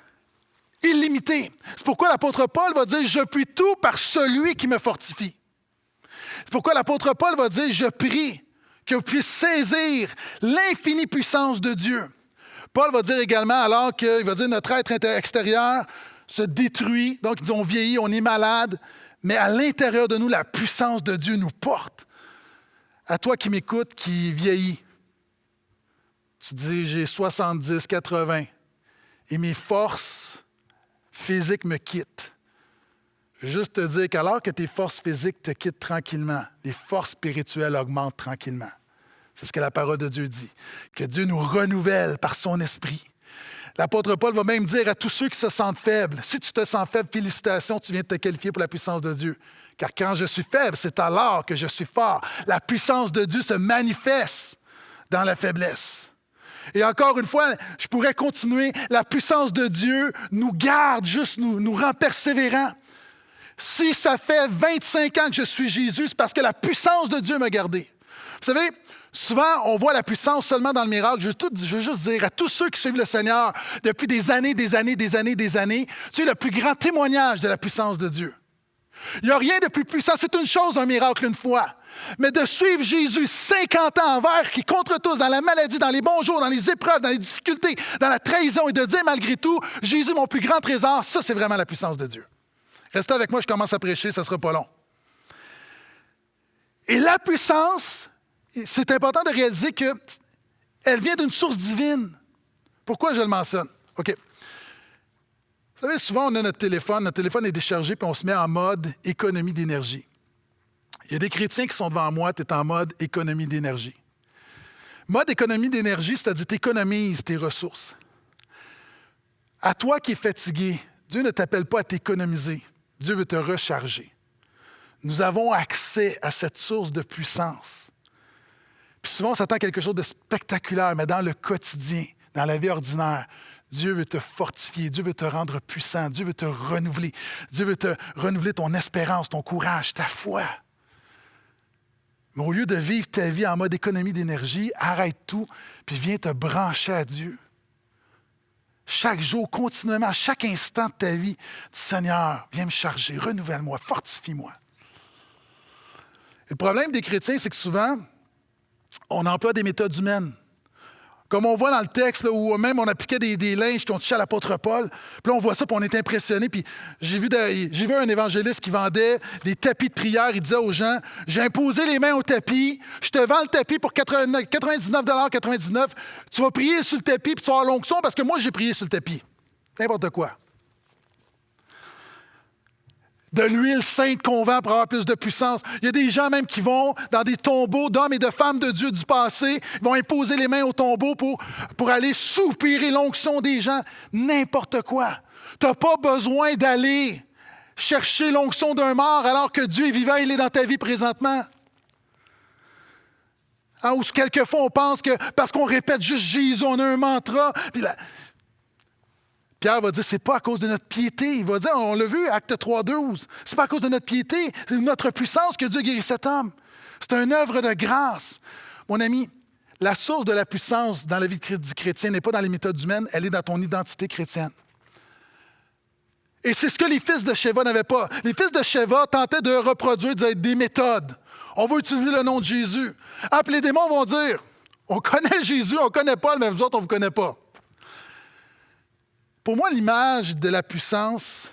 illimitée. C'est pourquoi l'apôtre Paul va dire, je puis tout par celui qui me fortifie. C'est pourquoi l'apôtre Paul va dire, je prie que vous puissiez saisir l'infinie puissance de Dieu. Paul va dire également, alors qu'il va dire notre être extérieur se détruit, donc il dit on vieillit, on est malade, mais à l'intérieur de nous, la puissance de Dieu nous porte. À toi qui m'écoutes, qui vieillis, tu dis j'ai 70, 80 et mes forces physiques me quittent. Je veux juste te dire qu'alors que tes forces physiques te quittent tranquillement, les forces spirituelles augmentent tranquillement. C'est ce que la parole de Dieu dit. Que Dieu nous renouvelle par son esprit. L'apôtre Paul va même dire à tous ceux qui se sentent faibles, si tu te sens faible, félicitations, tu viens de te qualifier pour la puissance de Dieu. Car quand je suis faible, c'est alors que je suis fort. La puissance de Dieu se manifeste dans la faiblesse. Et encore une fois, je pourrais continuer. La puissance de Dieu nous garde, juste nous rend persévérants. Si ça fait 25 ans que je suis Jésus, c'est parce que la puissance de Dieu m'a gardé. Vous savez, souvent, on voit la puissance seulement dans le miracle. Je veux juste dire à tous ceux qui suivent le Seigneur depuis des années, tu es le plus grand témoignage de la puissance de Dieu. Il n'y a rien de plus puissant. C'est une chose, un miracle, une fois. Mais de suivre Jésus 50 ans envers, qui contre tous, dans la maladie, dans les bons jours, dans les épreuves, dans les difficultés, dans la trahison, et de dire malgré tout, Jésus, mon plus grand trésor, ça, c'est vraiment la puissance de Dieu. Restez avec moi, je commence à prêcher, ça ne sera pas long. Et la puissance, c'est important de réaliser qu'elle vient d'une source divine. Pourquoi je le mentionne? OK. Vous savez, souvent, on a notre téléphone est déchargé, puis on se met en mode économie d'énergie. Il y a des chrétiens qui sont devant moi, tu es en mode économie d'énergie. Mode économie d'énergie, c'est-à-dire tu économises tes ressources. À toi qui es fatigué, Dieu ne t'appelle pas à t'économiser. Dieu veut te recharger. Nous avons accès à cette source de puissance. Puis souvent, on s'attend à quelque chose de spectaculaire, mais dans le quotidien, dans la vie ordinaire, Dieu veut te fortifier, Dieu veut te rendre puissant, Dieu veut te renouveler. Dieu veut te renouveler ton espérance, ton courage, ta foi. Mais au lieu de vivre ta vie en mode économie d'énergie, arrête tout, puis viens te brancher à Dieu. Chaque jour, continuellement, à chaque instant de ta vie, Seigneur, viens me charger, renouvelle-moi, fortifie-moi. Et le problème des chrétiens, c'est que souvent, on emploie des méthodes humaines. Comme on voit dans le texte, là, où même on appliquait des linges qui ont touché à l'apôtre Paul. Puis là, on voit ça, puis on est impressionné. Puis j'ai vu un évangéliste qui vendait des tapis de prière. Il disait aux gens, j'ai imposé les mains au tapis, je te vends le tapis pour 99,99 $. Tu vas prier sur le tapis, puis tu vas avoir l'onction parce que moi, j'ai prié sur le tapis. N'importe quoi. De l'huile sainte qu'on vend pour avoir plus de puissance. Il y a des gens même qui vont dans des tombeaux d'hommes et de femmes de Dieu du passé, ils vont imposer les mains au tombeau pour aller soupirer l'onction des gens. N'importe quoi. Tu n'as pas besoin d'aller chercher l'onction d'un mort alors que Dieu est vivant, il est dans ta vie présentement. Hein, ou quelquefois on pense que parce qu'on répète juste Jésus, on a un mantra, puis Pierre va dire, c'est pas à cause de notre piété. Il va dire, on l'a vu, Acte 3:12. C'est pas à cause de notre piété, c'est de notre puissance que Dieu guérit cet homme. C'est une œuvre de grâce. Mon ami, la source de la puissance dans la vie du chrétien n'est pas dans les méthodes humaines, elle est dans ton identité chrétienne. Et c'est ce que les fils de Sheva n'avaient pas. Les fils de Sheva tentaient de reproduire des méthodes. On va utiliser le nom de Jésus. Ah, puis les démons vont dire, on connaît Jésus, on connaît Paul, mais vous autres, on ne vous connaît pas. Pour moi, l'image de la puissance,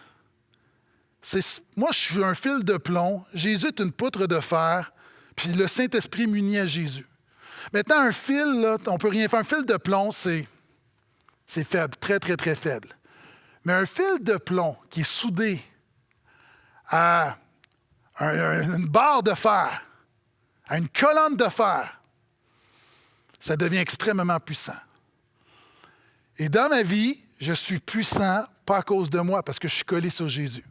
moi, je suis un fil de plomb, Jésus est une poutre de fer, puis le Saint-Esprit m'unit à Jésus. Maintenant, un fil, là, on ne peut rien faire. Un fil de plomb, c'est faible, très, très, très faible. Mais un fil de plomb qui est soudé à une barre de fer, à une colonne de fer, ça devient extrêmement puissant. Et dans ma vie, je suis puissant, pas à cause de moi, parce que je suis collé sur Jésus.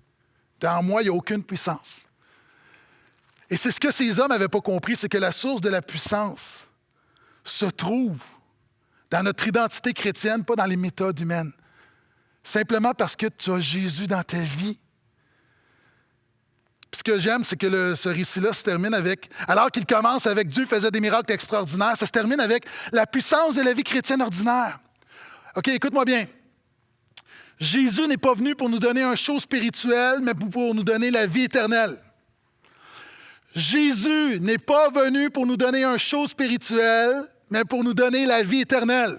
Dans moi, il n'y a aucune puissance. Et c'est ce que ces hommes n'avaient pas compris, c'est que la source de la puissance se trouve dans notre identité chrétienne, pas dans les méthodes humaines. Simplement parce que tu as Jésus dans ta vie. Puis ce que j'aime, c'est que ce récit-là se termine avec, alors qu'il commence avec Dieu faisait des miracles extraordinaires, ça se termine avec la puissance de la vie chrétienne ordinaire. OK, écoute-moi bien. Jésus n'est pas venu pour nous donner un show spirituel, mais pour nous donner la vie éternelle. Jésus n'est pas venu pour nous donner un show spirituel, mais pour nous donner la vie éternelle.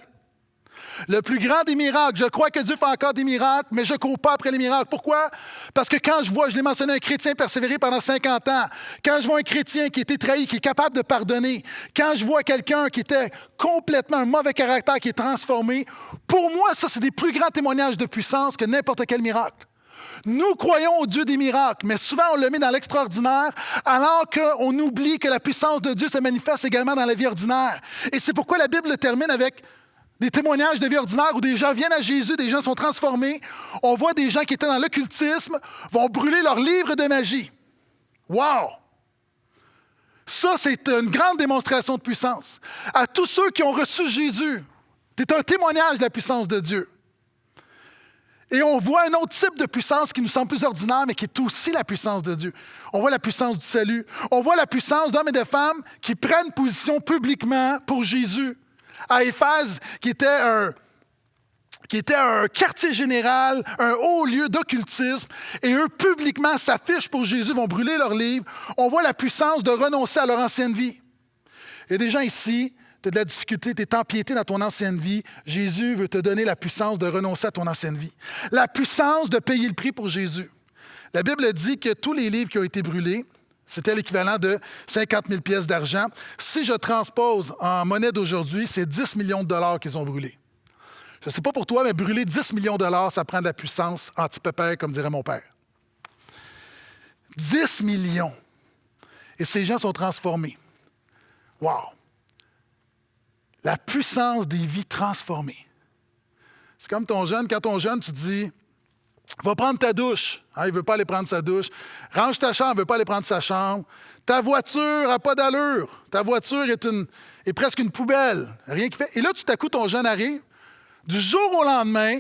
Le plus grand des miracles, je crois que Dieu fait encore des miracles, mais je ne cours pas après les miracles. Pourquoi? Parce que quand je vois, je l'ai mentionné, un chrétien persévérer pendant 50 ans, quand je vois un chrétien qui a été trahi, qui est capable de pardonner, quand je vois quelqu'un qui était complètement un mauvais caractère, qui est transformé, pour moi, ça, c'est des plus grands témoignages de puissance que n'importe quel miracle. Nous croyons au Dieu des miracles, mais souvent on le met dans l'extraordinaire, alors qu'on oublie que la puissance de Dieu se manifeste également dans la vie ordinaire. Et c'est pourquoi la Bible termine avec des témoignages de vie ordinaire où des gens viennent à Jésus, des gens sont transformés. On voit des gens qui étaient dans l'occultisme vont brûler leurs livres de magie. Wow! Ça, c'est une grande démonstration de puissance. À tous ceux qui ont reçu Jésus, c'est un témoignage de la puissance de Dieu. Et on voit un autre type de puissance qui nous semble plus ordinaire, mais qui est aussi la puissance de Dieu. On voit la puissance du salut. On voit la puissance d'hommes et de femmes qui prennent position publiquement pour Jésus. À Éphèse, qui était un quartier général, un haut lieu d'occultisme, et eux, publiquement, s'affichent pour Jésus, vont brûler leurs livres. On voit la puissance de renoncer à leur ancienne vie. Il y a des gens ici, tu as de la difficulté, tu es empiété dans ton ancienne vie. Jésus veut te donner la puissance de renoncer à ton ancienne vie. La puissance de payer le prix pour Jésus. La Bible dit que tous les livres qui ont été brûlés, c'était l'équivalent de 50 000 pièces d'argent. Si je transpose en monnaie d'aujourd'hui, c'est 10 millions de dollars qu'ils ont brûlés. Je ne sais pas pour toi, mais brûler 10 millions de dollars, ça prend de la puissance anti-pépère, comme dirait mon père. 10 millions. Et ces gens sont transformés. Wow! La puissance des vies transformées. C'est comme ton jeune. Quand ton jeune, tu dis, va prendre ta douche. Il ne veut pas aller prendre sa douche. Range ta chambre, il ne veut pas aller prendre sa chambre. Ta voiture n'a pas d'allure. Ta voiture est presque une poubelle. Rien qui fait. Et là, tout à coup, ton jeune arrive. Du jour au lendemain,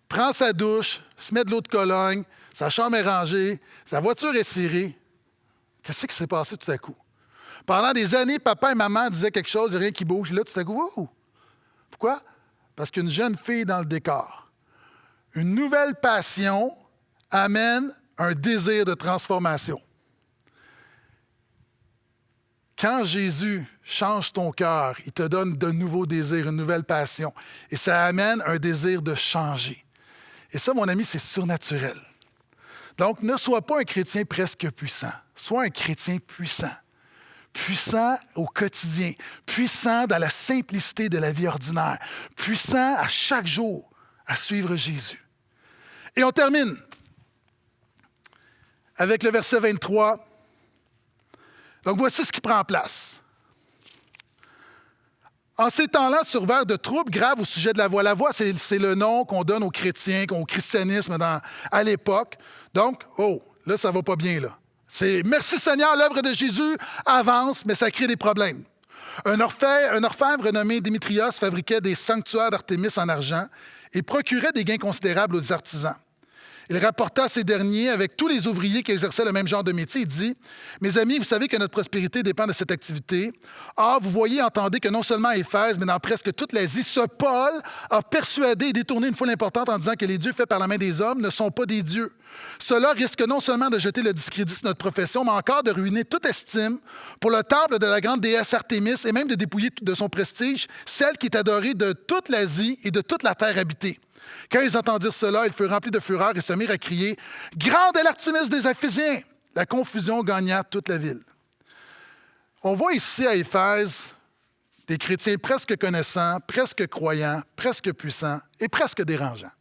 prend sa douche, se met de l'eau de Cologne, sa chambre est rangée, sa voiture est cirée. Qu'est-ce qui s'est passé tout à coup? Pendant des années, papa et maman disaient quelque chose, il n'y a rien qui bouge. Et là, tout à coup, wow! Pourquoi? Parce qu'une jeune fille dans le décor. Une nouvelle passion amène un désir de transformation. Quand Jésus change ton cœur, il te donne de nouveaux désirs, une nouvelle passion. Et ça amène un désir de changer. Et ça, mon ami, c'est surnaturel. Donc, ne sois pas un chrétien presque puissant. Sois un chrétien puissant. Puissant au quotidien. Puissant dans la simplicité de la vie ordinaire. Puissant à chaque jour à suivre Jésus. Et on termine avec le verset 23. Donc, voici ce qui prend place. En ces temps-là, survinrent de troubles graves au sujet de la voix. La voix, c'est le nom qu'on donne aux chrétiens, au christianisme à l'époque. Donc, là, ça va pas bien, là. C'est « Merci Seigneur, l'œuvre de Jésus avance, mais ça crée des problèmes. » Un orfèvre renommé Démétrios fabriquait des sanctuaires d'Artémis en argent et procurait des gains considérables aux artisans. Il rapporta à ces derniers, avec tous les ouvriers qui exerçaient le même genre de métier, il dit « Mes amis, vous savez que notre prospérité dépend de cette activité. Or, vous voyez et entendez que non seulement à Éphèse, mais dans presque toute l'Asie, ce Paul a persuadé et détourné une foule importante en disant que les dieux faits par la main des hommes ne sont pas des dieux. Cela risque non seulement de jeter le discrédit sur notre profession, mais encore de ruiner toute estime pour le temple de la grande déesse Artémis et même de dépouiller de son prestige celle qui est adorée de toute l'Asie et de toute la terre habitée. » Quand ils entendirent cela, ils furent remplis de fureur et se mirent à crier « Grande est l'Artémis des Éphésiens !» La confusion gagna toute la ville. On voit ici à Éphèse des chrétiens presque connaissants, presque croyants, presque puissants et presque dérangeants.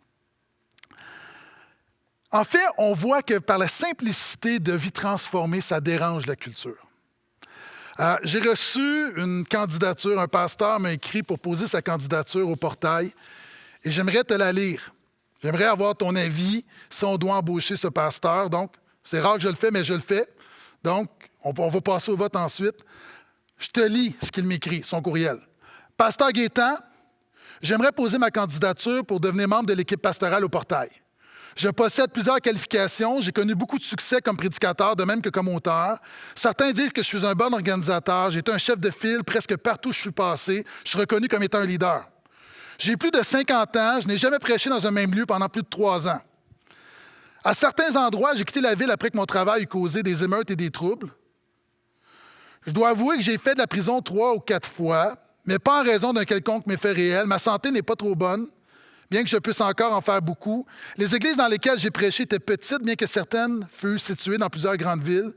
En fait, on voit que par la simplicité de vie transformée, ça dérange la culture. J'ai reçu une candidature, un pasteur m'a écrit pour poser sa candidature au portail. Et j'aimerais te la lire. J'aimerais avoir ton avis si on doit embaucher ce pasteur. Donc, c'est rare que je le fais, mais je le fais. Donc, on va passer au vote ensuite. Je te lis ce qu'il m'écrit, son courriel. Pasteur Gaétan, j'aimerais poser ma candidature pour devenir membre de l'équipe pastorale au portail. Je possède plusieurs qualifications. J'ai connu beaucoup de succès comme prédicateur, de même que comme auteur. Certains disent que je suis un bon organisateur. J'ai été un chef de file presque partout où je suis passé. Je suis reconnu comme étant un leader. J'ai plus de 50 ans, je n'ai jamais prêché dans un même lieu pendant plus de 3 ans. À certains endroits, j'ai quitté la ville après que mon travail eut causé des émeutes et des troubles. Je dois avouer que j'ai fait de la prison 3 ou 4 fois, mais pas en raison d'un quelconque méfait réel. Ma santé n'est pas trop bonne, bien que je puisse encore en faire beaucoup. Les églises dans lesquelles j'ai prêché étaient petites, bien que certaines fussent situées dans plusieurs grandes villes.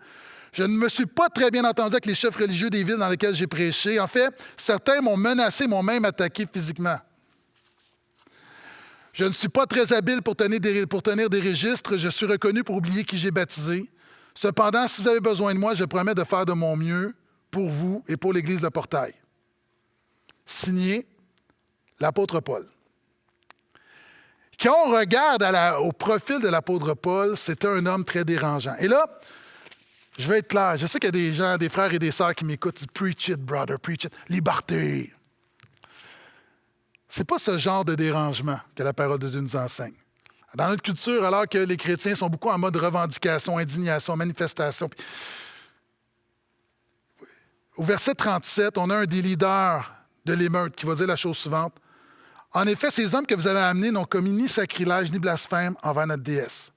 Je ne me suis pas très bien entendu avec les chefs religieux des villes dans lesquelles j'ai prêché. En fait, certains m'ont menacé, m'ont même attaqué physiquement. Je ne suis pas très habile pour tenir des registres. Je suis reconnu pour oublier qui j'ai baptisé. Cependant, si vous avez besoin de moi, je promets de faire de mon mieux pour vous et pour l'Église Le Portail. Signé, l'apôtre Paul. Quand on regarde au profil de l'apôtre Paul, c'était un homme très dérangeant. Et là, je vais être clair. Je sais qu'il y a des gens, des frères et des sœurs qui m'écoutent. Preach it, brother, preach it. Liberté. C'est pas ce genre de dérangement que la parole de Dieu nous enseigne. Dans notre culture, alors que les chrétiens sont beaucoup en mode revendication, indignation, manifestation. Au verset 37, on a un des leaders de l'émeute qui va dire la chose suivante. En effet, ces hommes que vous avez amenés n'ont commis ni sacrilège ni blasphème envers notre déesse.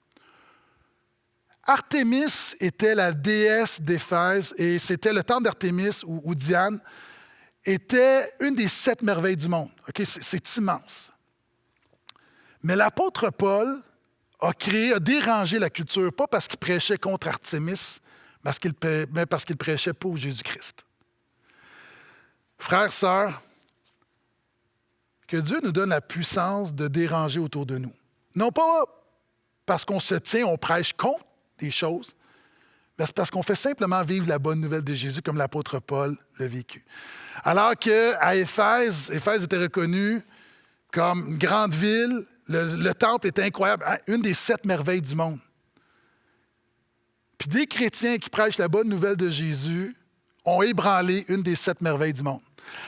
Artémis était la déesse d'Éphèse et c'était le temple d'Artémis ou Diane était une des 7 merveilles du monde. Okay? C'est immense. Mais l'apôtre Paul a dérangé la culture, pas parce qu'il prêchait contre Artémis, mais parce qu'il prêchait pour Jésus-Christ. Frères, sœurs, que Dieu nous donne la puissance de déranger autour de nous. Non pas parce qu'on se tient, on prêche contre des choses, mais c'est parce qu'on fait simplement vivre la bonne nouvelle de Jésus comme l'apôtre Paul l'a vécu. Alors qu'à Éphèse était reconnu comme une grande ville, le temple était incroyable, une des 7 merveilles du monde. Puis des chrétiens qui prêchent la bonne nouvelle de Jésus ont ébranlé une des 7 merveilles du monde.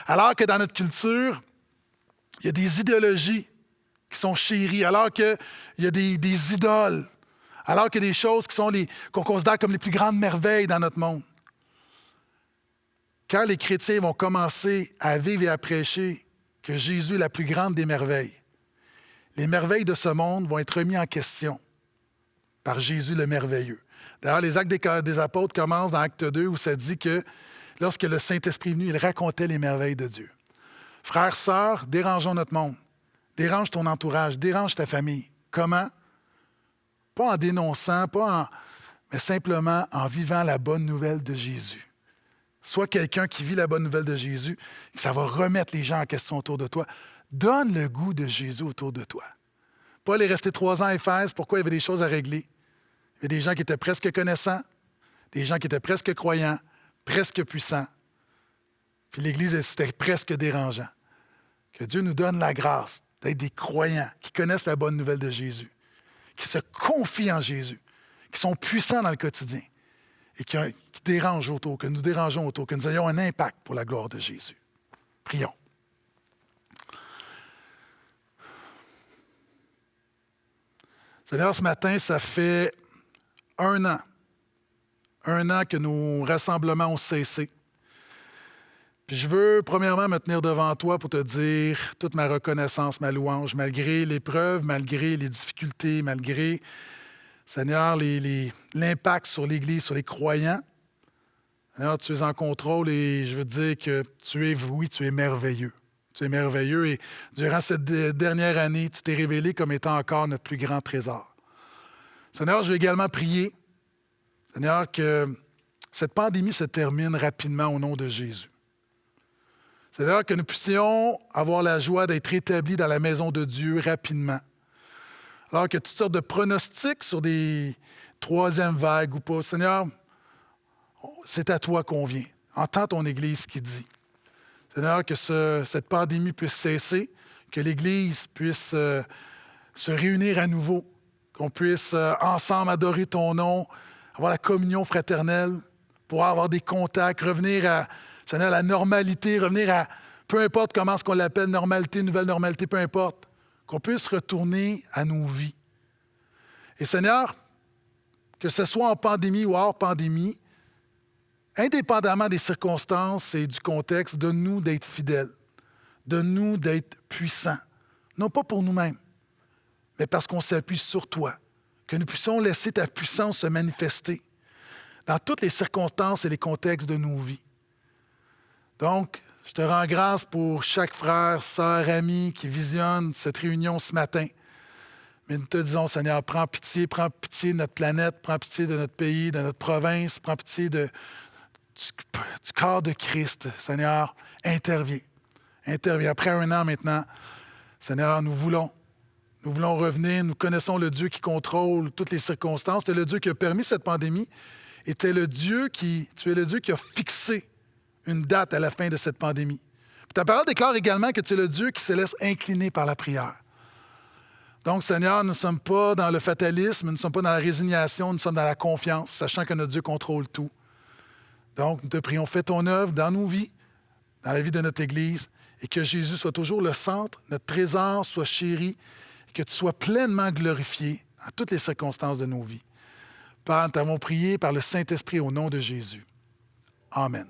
Alors que dans notre culture, il y a des idéologies qui sont chéries, alors qu'il y a des idoles, alors qu'il y a des choses qu'on considère comme les plus grandes merveilles dans notre monde. Quand les chrétiens vont commencer à vivre et à prêcher que Jésus est la plus grande des merveilles, les merveilles de ce monde vont être remises en question par Jésus le merveilleux. D'ailleurs, les Actes des Apôtres commencent dans Acte 2 où ça dit que lorsque le Saint-Esprit est venu, il racontait les merveilles de Dieu. Frères, sœurs, dérangeons notre monde. Dérange ton entourage, dérange ta famille. Comment? Pas en dénonçant, mais simplement en vivant la bonne nouvelle de Jésus. Sois quelqu'un qui vit la bonne nouvelle de Jésus, et ça va remettre les gens en question autour de toi. Donne le goût de Jésus autour de toi. Paul est resté 3 ans à Éphèse. Pourquoi? Il y avait des choses à régler. Il y avait des gens qui étaient presque connaissants, des gens qui étaient presque croyants, presque puissants. Puis l'Église, c'était presque dérangeant. Que Dieu nous donne la grâce d'être des croyants qui connaissent la bonne nouvelle de Jésus, qui se confient en Jésus, qui sont puissants dans le quotidien et qui dérangent autour, que nous dérangeons autour, que nous ayons un impact pour la gloire de Jésus. Prions. Seigneur, ce matin, ça fait 1 an que nos rassemblements ont cessé. Puis je veux premièrement me tenir devant toi pour te dire toute ma reconnaissance, ma louange, malgré l'épreuve, malgré les difficultés, malgré, Seigneur, l'impact sur l'Église, sur les croyants. Seigneur, tu es en contrôle et je veux te dire que tu es merveilleux. Tu es merveilleux et durant cette dernière année, tu t'es révélé comme étant encore notre plus grand trésor. Seigneur, je vais également prier, Seigneur, que cette pandémie se termine rapidement au nom de Jésus. Seigneur, que nous puissions avoir la joie d'être établis dans la maison de Dieu rapidement. Alors qu'il y a toutes sortes de pronostics sur des 3e vagues ou pas. Seigneur, c'est à toi qu'on vient. Entends ton Église qui dit. Seigneur, que cette pandémie puisse cesser, que l'Église puisse se réunir à nouveau, qu'on puisse ensemble adorer ton nom, avoir la communion fraternelle, pouvoir avoir des contacts, revenir à, Seigneur, la normalité, revenir à, peu importe comment on l'appelle, normalité, nouvelle normalité, peu importe, qu'on puisse retourner à nos vies. Et Seigneur, que ce soit en pandémie ou hors pandémie, indépendamment des circonstances et du contexte, donne-nous d'être fidèles, donne-nous d'être puissants, non pas pour nous-mêmes, mais parce qu'on s'appuie sur toi, que nous puissions laisser ta puissance se manifester dans toutes les circonstances et les contextes de nos vies. Donc, je te rends grâce pour chaque frère, sœur, ami qui visionne cette réunion ce matin. Mais nous te disons, Seigneur, prends pitié de notre planète, prends pitié de notre pays, de notre province, prends pitié du corps de Christ. Seigneur, interviens. Interviens. Après 1 an maintenant, Seigneur, nous voulons revenir. Nous connaissons le Dieu qui contrôle toutes les circonstances. Tu es le Dieu qui a permis cette pandémie et tu es le Dieu qui a fixé une date à la fin de cette pandémie. Ta parole déclare également que tu es le Dieu qui se laisse incliner par la prière. Donc, Seigneur, nous ne sommes pas dans le fatalisme, nous ne sommes pas dans la résignation, nous sommes dans la confiance, sachant que notre Dieu contrôle tout. Donc, nous te prions, fais ton œuvre dans nos vies, dans la vie de notre Église, et que Jésus soit toujours le centre, notre trésor soit chéri, et que tu sois pleinement glorifié en toutes les circonstances de nos vies. Père, nous t'avons prié par le Saint-Esprit au nom de Jésus. Amen.